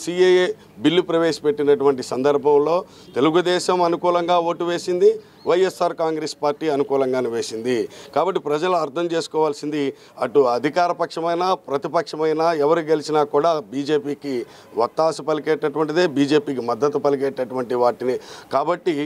సిఏఏ బిల్లు ప్రవేశపెట్టినటువంటి సందర్భంలో తెలుగుదేశం అనుకూలంగా ఓటు వేసింది, వైఎస్ఆర్ కాంగ్రెస్ పార్టీ అనుకూలంగానే వేసింది. కాబట్టి ప్రజలు అర్థం చేసుకోవాల్సింది, అటు అధికార పక్షమైన ప్రతిపక్షమైన ఎవరు గెలిచినా కూడా బీజేపీకి వత్తాసు పలికేటటువంటిదే, బీజేపీకి మద్దతు పలికేటటువంటి వాటిని. కాబట్టి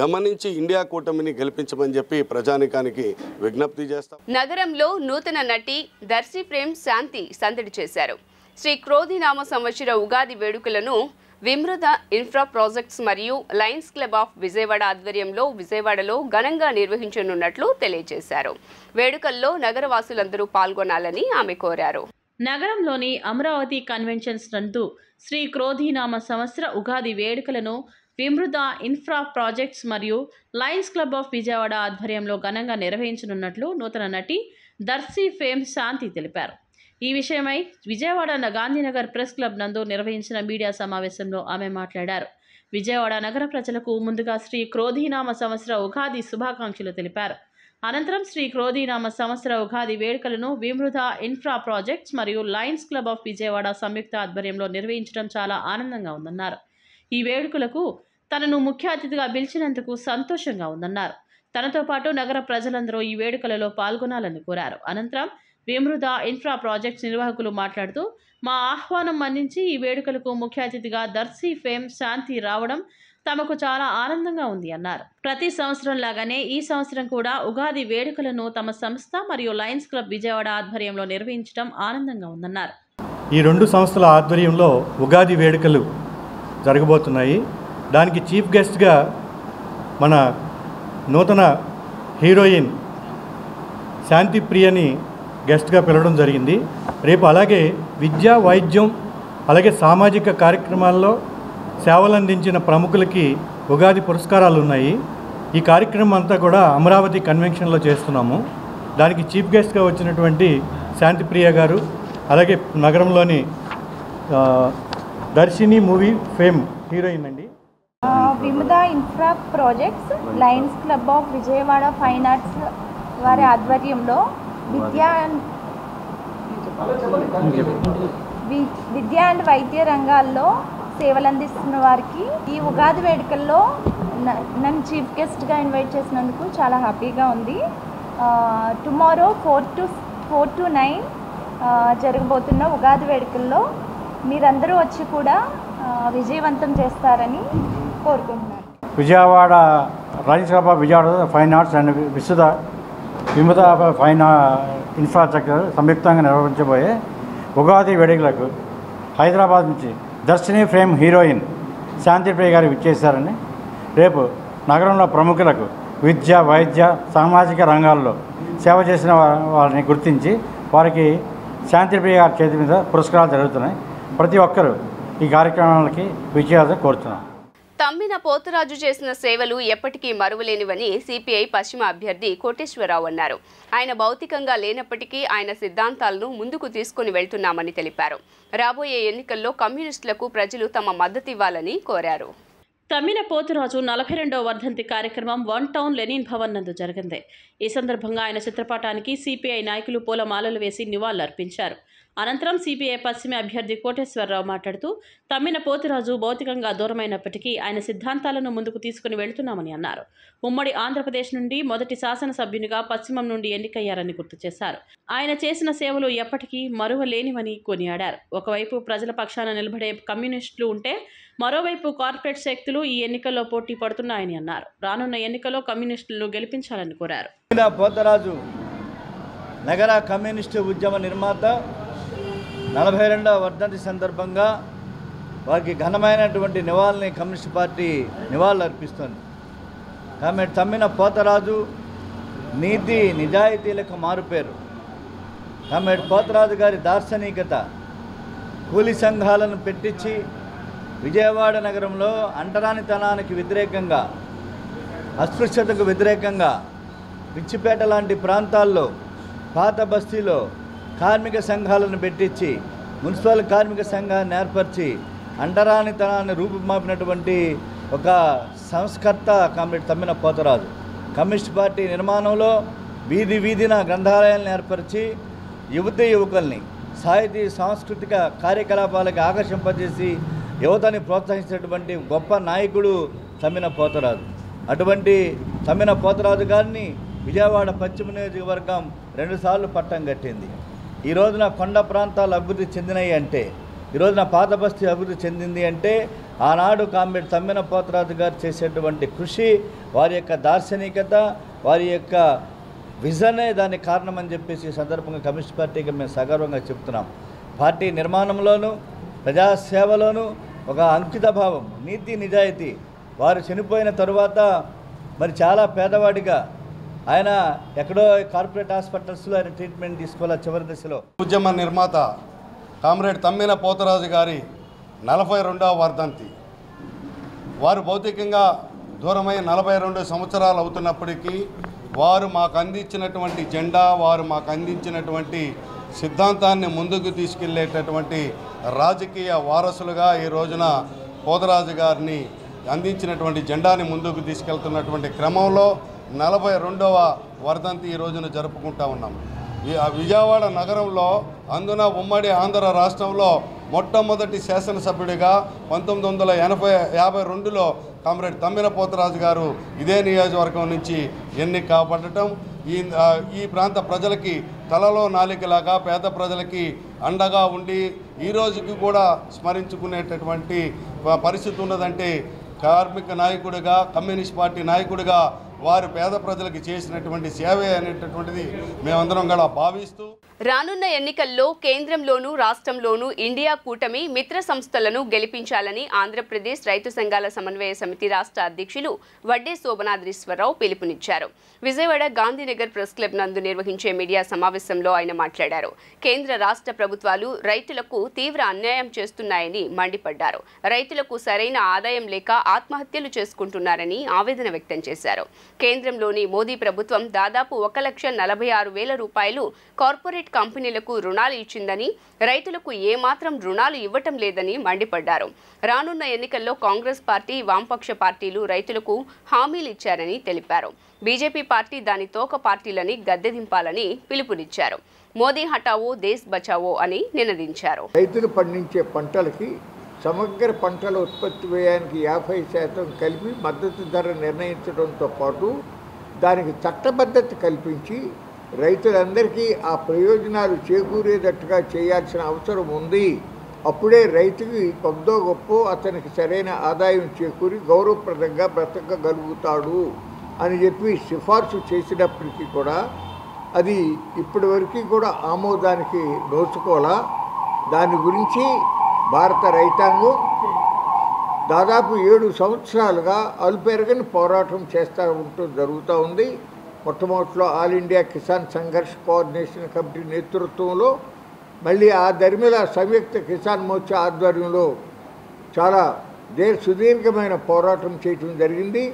గమనించి ఇండియా కూటమిని గెలిపించమని చెప్పి ప్రజానికానికి విజ్ఞప్తి చేస్తాం. నగరంలో నూతన నటి దర్శి ఫ్రేమ్ శాంతి సందడి చేశారు. శ్రీ క్రోధినామ సంవత్సర ఉగాది వేడుకలను విమృత ఇన్ఫ్రా ప్రాజెక్ట్స్ మరియు లయన్స్ క్లబ్ ఆఫ్ విజయవాడ ఆధ్వర్యంలో విజయవాడలో ఘనంగా నిర్వహించనున్నట్లు తెలియజేశారు. వేడుకల్లో నగరవాసులందరూ పాల్గొనాలని ఆమె కోరారు. నగరంలోని అమరావతి కన్వెన్షన్స్ నందు శ్రీ క్రోధినామ సంవత్సర ఉగాది వేడుకలను విమృత ఇన్ఫ్రా ప్రాజెక్ట్స్ మరియు లయన్స్ క్లబ్ ఆఫ్ విజయవాడ ఆధ్వర్యంలో ఘనంగా నిర్వహించనున్నట్లు నూతన నటి దర్శి ఫేమ్ శాంతి తెలిపారు. ఈ విషయమై విజయవాడ గాంధీనగర్ ప్రెస్ క్లబ్ నందు నిర్వహించిన మీడియా సమావేశంలో ఆమె మాట్లాడారు. విజయవాడ నగర ప్రజలకు ముందుగా శ్రీ క్రోధినామ సంవత్సర ఉగాది శుభాకాంక్షలు తెలిపారు. అనంతరం శ్రీ క్రోధీనామ సంవత్సర ఉగాది వేడుకలను విమృత ఇన్ఫ్రా ప్రాజెక్ట్స్ మరియు లయన్స్ క్లబ్ ఆఫ్ విజయవాడ సంయుక్త ఆధ్వర్యంలో నిర్వహించడం చాలా ఆనందంగా ఉందన్నారు. ఈ వేడుకలకు తనను ముఖ్య అతిథిగా పిలిచినందుకు సంతోషంగా ఉందన్నారు. తనతో పాటు నగర ప్రజలందరూ ఈ వేడుకలలో పాల్గొనాలని కోరారు. అనంతరం విమృత ఇన్ఫ్రా ప్రాజెక్ట్స్ నిర్వాహకులు మాట్లాడుతూ, మా ఆహ్వానం మన్నించి ఈ వేడుకలకు ముఖ్య అతిథిగా దర్శి ఫేమ్ శాంతి రావడం తమకు చాలా ఆనందంగా ఉంది అన్నారు. ప్రతి సంవత్సరం లాగానే ఈ సంవత్సరం కూడా ఉగాది వేడుకలను తమ సంస్థ మరియు లయన్స్ క్లబ్ విజయవాడ ఆధ్వర్యంలో నిర్వహించడం ఆనందంగా ఉందన్నారు. ఈ 2 సంస్థల ఆధ్వర్యంలో ఉగాది వేడుకలు జరగబోతున్నాయి. దానికి చీఫ్ గెస్ట్గా మన నూతన హీరోయిన్ శాంతి ప్రియని గెస్ట్గా పిలవడం జరిగింది. రేపు అలాగే విద్య, వైద్యం, అలాగే సామాజిక కార్యక్రమాల్లో సేవలందించిన ప్రముఖులకి ఉగాది పురస్కారాలు ఉన్నాయి. ఈ కార్యక్రమం అంతా కూడా అమరావతి కన్వెన్షన్లో చేస్తున్నాము. దానికి చీఫ్ గెస్ట్గా వచ్చినటువంటి శాంతిప్రియ గారు, అలాగే నగరంలోని దర్శిని మూవీ ఫేమ్ హీరోయిన్ అండి. Vimrutha infra projects lions club of Vijayawada fine arts వారి ఆధ్వర్యంలో విద్యా అండ్ వైద్య రంగాల్లో సేవలు అందిస్తున్న వారికి ఈ ఉగాది వేడుకల్లో నన్ను చీఫ్ గెస్ట్గా ఇన్వైట్ చేసినందుకు చాలా హ్యాపీగా ఉంది. టుమారో 4 to 9 జరగబోతున్న ఉగాది వేడుకల్లో మీరందరూ వచ్చి కూడా విజయవంతం చేస్తారని కోరుకుంటున్నాను. Vijayawada lions club of Vijayawada fine arts and Vimrutha fine infrastructure సంయుక్తంగా నిర్వహించబోయే ఉగాది వేడుకలకు హైదరాబాద్ నుంచి దర్శిని ఫ్రేమ్ హీరోయిన్ శాంతిప్రియ గారు విచ్చేశారని, రేపు నగరంలో ప్రముఖులకు విద్య, వైద్య, సామాజిక రంగాల్లో సేవ చేసిన వారిని గుర్తించి వారికి శాంతిప్రియ గారి చేతి మీద పురస్కారాలు జరుగుతున్నాయి. ప్రతి ఒక్కరూ ఈ కార్యక్రమాలకి విజయాలను కోరుతున్నాం. తమ్మిన పోతురాజు చేసిన సేవలు ఎప్పటికీ మరువలేనివని సిపిఐ పశ్చిమ అభ్యర్థి కోటేశ్వరరావు అన్నారు. ఆయన భౌతికంగా లేనప్పటికీ ఆయన సిద్ధాంతాలను ముందుకు తీసుకుని వెళ్తున్నామని తెలిపారు. రాబోయే ఎన్నికల్లో కమ్యూనిస్టులకు ప్రజలు తమ మద్దతు ఇవ్వాలని కోరారు. తమ్మిన పోతురాజు 42వ వర్ధంతి కార్యక్రమం 1 టౌన్ లెనిన్ భవన్ నందు జరిగింది. ఈ సందర్భంగా ఆయన చిత్రపటానికి సిపిఐ నాయకులు పూలమాలలు వేసి నివాళులర్పించారు. అనంతరం సిపిఐ పశ్చిమ అభ్యర్థి కోటేశ్వరరావు మాట్లాడుతూ, తమ్మిన పోతురాజు భౌతికంగా దూరమైనప్పటికీ ఆయన సిద్ధాంతాలను ముందుకు తీసుకుని వెళ్తున్నామని అన్నారు. ఉమ్మడి ఆంధ్రప్రదేశ్ నుండి మొదటి శాసనసభ్యునిగా పశ్చిమం నుండి ఎన్నికయ్యారని గుర్తు చేశారు. ఆయన చేసిన సేవలు ఎప్పటికీ మరువలేనివని కొనియాడారు. ఒకవైపు ప్రజల పక్షాన నిలబడే కమ్యూనిస్టులు ఉంటే, మరోవైపు కార్పొరేట్ శక్తులు ఈ ఎన్నికల్లో పోటీ పడుతున్నాయని అన్నారు. రానున్న ఎన్నికల్లో కమ్యూనిస్టులను గెలిపించాలని కోరారు. పోతరాజు నగర కమ్యూనిస్టు ఉద్యమ నిర్మాత 42వ వర్ధంతి సందర్భంగా వారికి ఘనమైనటువంటి నివాళిని కమ్యూనిస్ట్ పార్టీ నివాళులు అర్పిస్తుంది. కాబట్టి తమ్మిన పోతరాజు నీతి నిజాయితీలకు మారుపేరు. కాబట్టి పోతరాజు గారి దార్శనికత, కూలీ సంఘాలను పెట్టించి విజయవాడ నగరంలో అంటరానితనానికి వ్యతిరేకంగా, అస్పృశ్యతకు వ్యతిరేకంగా పిచ్చిపేట లాంటి ప్రాంతాల్లో పాత బస్తీలో కార్మిక సంఘాలను పెట్టించి మున్సిపల్ కార్మిక సంఘాన్ని ఏర్పరిచి అంటరానితనాన్ని రూపుమాపినటువంటి ఒక సంస్కర్త comrade Tammina Potharaju. Communist party నిర్మాణంలో వీధి వీధిన గ్రంథాలయాలను ఏర్పరిచి యువకుల్ని సాహితీ సాంస్కృతిక కార్యకలాపాలకు ఆకర్షింపజేసి యువతని ప్రోత్సహించినటువంటి గొప్ప నాయకుడు తమ్మిన పోతరాజు. అటువంటి తమ్మిన పోతరాజు గారిని విజయవాడ పశ్చిమ నియోజకవర్గం 2 సార్లు పట్టం కట్టింది. ఈ రోజున కొండ ప్రాంతాలు అభివృద్ధి చెందినాయి అంటే, ఈ రోజున పాత బస్తీ అభివృద్ధి చెందింది అంటే ఆనాడు కామ్రేడ్ తమ్మిన పోతరాజు గారు చేసేటువంటి కృషి, వారి యొక్క దార్శనికత, వారి యొక్క విజనే దానికి కారణమని చెప్పేసి సందర్భంగా కమ్యూనిస్ట్ పార్టీకి మేము సగర్వంగా చెప్తున్నాం. పార్టీ నిర్మాణంలోనూ ప్రజాసేవలోనూ ఒక అంకిత భావం, నీతి నిజాయితీ. వారు చనిపోయిన తరువాత మరి చాలా పేదవాడిగా ఆయన ఎక్కడో కార్పొరేట్ హాస్పిటల్స్లో ఆయన ట్రీట్మెంట్ తీసుకోవాలి చివరి దశలో. ఉద్యమ నిర్మాత కామ్రేడ్ తమ్మిన పోతరాజు గారి 42వ వర్ధంతి. వారు భౌతికంగా దూరమై 42 సంవత్సరాలు అవుతున్నప్పటికీ వారు మాకు అందించినటువంటి జెండా, వారు మాకు అందించినటువంటి సిద్ధాంతాన్ని ముందుకు తీసుకెళ్లేటటువంటి రాజకీయ వారసులుగా ఈ రోజున పోతరాజు గారిని అందించినటువంటి జెండాని ముందుకు తీసుకెళ్తున్నటువంటి క్రమంలో 42వ వర్ధంతి ఈ రోజున జరుపుకుంటా ఉన్నాం. ఈ విజయవాడ నగరంలో అందున ఉమ్మడి ఆంధ్ర రాష్ట్రంలో మొట్టమొదటి శాసనసభ్యుడిగా 1952లో కామ్రేడ్ తమ్మిన పోతరాజు గారు ఇదే నియోజకవర్గం నుంచి ఎన్నిక కాబడటం ఈ ప్రాంత ప్రజలకి తలలో నాలికలాగా పేద ప్రజలకి అండగా ఉండి ఈ రోజుకి కూడా స్మరించుకునేటటువంటి పరిస్థితి ఉన్నదంటే కార్మిక నాయకుడిగా కమ్యూనిస్ట్ పార్టీ నాయకుడిగా వారు పేద ప్రజలకు చేసినటువంటి సేవే అనేటటువంటిది మేమందరం కూడా భావిస్తూ రానున్న ఎన్నికల్లో కేంద్రంలోనూ రాష్ట్రంలోనూ ఇండియా కూటమి మిత్ర సంస్థలను గెలిపించాలని ఆంధ్రప్రదేశ్ రైతు సంఘాల సమన్వయ సమితి రాష్ట్ర అధ్యక్షులు వడ్డే శోభనాద్రీశ్వరరావు పిలుపునిచ్చారు. విజయవాడ గాంధీనగర్ ప్రెస్ క్లబ్ నందు నిర్వహించే మీడియా సమావేశంలో ఆయన మాట్లాడారు. కేంద్ర రాష్ట్ర ప్రభుత్వాలు రైతులకు తీవ్ర అన్యాయం చేస్తున్నాయని మండిపడ్డారు. రైతులకు సరైన ఆదాయం లేక ఆత్మహత్యలు చేసుకుంటున్నారని ఆవేదన వ్యక్తం చేశారు. కేంద్రంలోని మోదీ ప్రభుత్వం దాదాపు 1,46,000 రూపాయలు కార్పొరేట్ కంపెనీలకు రుణాలు ఇచ్చిందని, రైతులకు ఏమాత్రం రుణాలు ఇవ్వటం లేదని మండిపడ్డారు. రానున్న ఎన్నికల్లో కాంగ్రెస్ పార్టీ, వామపక్ష పార్టీలు రైతులకు హామీలు ఇచ్చారని తెలిపారు. బీజేపీ పార్టీ దాని తోక పార్టీలని గద్దెదింపాలని పిలుపునిచ్చారు. మోదీ హటావో దేశ్ బచావో అని నినదించారు. రైతులు పండించే పంటలకి సమగ్ర పంటల ఉత్పత్తి వ్యయానికి 50% కలిపి మద్దతు ధర నిర్ణయించడంతో పాటు దానికి చట్టబద్ధత కల్పించి రైతులందరికీ ఆ ప్రయోజనాలు చేకూరేటట్టుగా చేయాల్సిన అవసరం ఉంది. అప్పుడే రైతుకి కొద్దో గొప్ప అతనికి సరైన ఆదాయం చేకూరి గౌరవప్రదంగా బ్రతకగలుగుతాడు అని చెప్పి సిఫార్సు చేసినప్పటికీ కూడా అది ఇప్పటివరకు కూడా ఆమోదానికి నోచుకోలా. దాని గురించి భారత రైతాంగం దాదాపు 7 సంవత్సరాలుగా అలుపెరగని పోరాటం జరుగుతూ ఉంది. మొట్టమొదటిలో all India Kisan Sangharsh coordination committee నేతృత్వంలో, మళ్ళీ ఆ దరిమిల సంయుక్త కిసాన్ మోర్చా ఆధ్వర్యంలో చాలా సుదీర్ఘమైన పోరాటం చేయటం జరిగింది.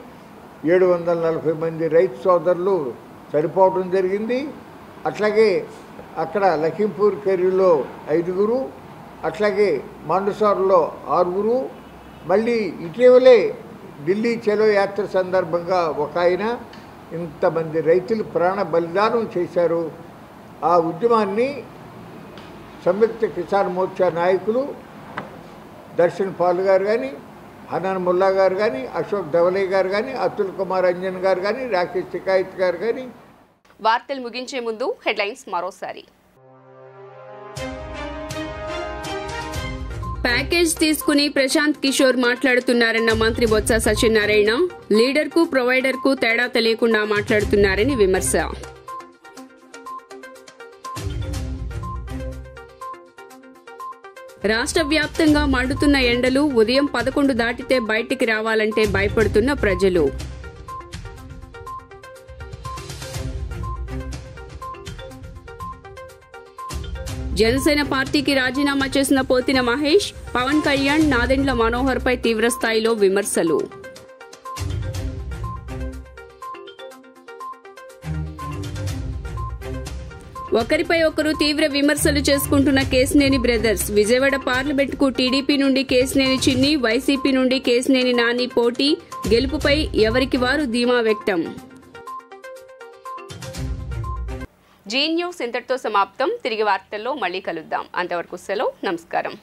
740 మంది రైతు సోదరులు చనిపోవడం జరిగింది. అట్లాగే అక్కడ లఖింపూర్ ఖేరీలో 5, అట్లాగే మండసౌర్లో 6, మళ్ళీ ఇటీవలే ఢిల్లీ చలో యాత్ర సందర్భంగా ఒక ఆయన ఇంతమంది రైతులు ప్రాణ బలిదానం చేశారు. ఆ ఉద్యమాన్ని సంయుక్త కిసాన్ మోర్చా నాయకులు దర్శన్ పాల్ గారు కానీ, హనాన్ ముల్లా గారు కానీ, అశోక్ ధవలే గారు కానీ, అతుల్ కుమార్ అంజన్ గారు కానీ, రాకేష్ టికాయత్ గారు కానీ. వార్తలు ముగించే ముందు హెడ్లైన్స్ మరోసారి. ప్యాకేజ్ తీసుకుని ప్రశాంత్ కిషోర్ మాట్లాడుతున్నారన్న మంత్రి బొత్స సత్యనారాయణ. లీడర్ కు ప్రొవైడర్ కు తేడా తెలియకుండా మాట్లాడుతున్నారని విమర్శ. రాష్ట్ర వ్యాప్తంగా మండుతున్న ఎండలు, ఉదయం 11 దాటితే బయటికి రావాలంటే భయపడుతున్న ప్రజలు. జనసేన పార్టీకి రాజీనామా చేసిన పోతిన మహేష్, పవన్ కళ్యాణ్, నాదెండ్ల మనోహర్ పై తీవ్రస్థాయిలో విమర్శలు. ఒకరిపై ఒకరు తీవ్ర విమర్శలు చేసుకుంటున్న కేశినేని బ్రదర్స్. విజయవాడ పార్లమెంట్ కు టీడీపీ నుండి కేశినేని చిన్ని, వైసీపీ నుండి కేశినేని నాని పోటీ. గెలుపుపై ఎవరికి వారు ధీమా వ్యక్తం. జీ న్యూస్ ఇంతటితో సమాప్తం. తిరిగి వార్తల్లో మళ్ళీ కలుద్దాం. అంతవరకు సెలవు. నమస్కారం.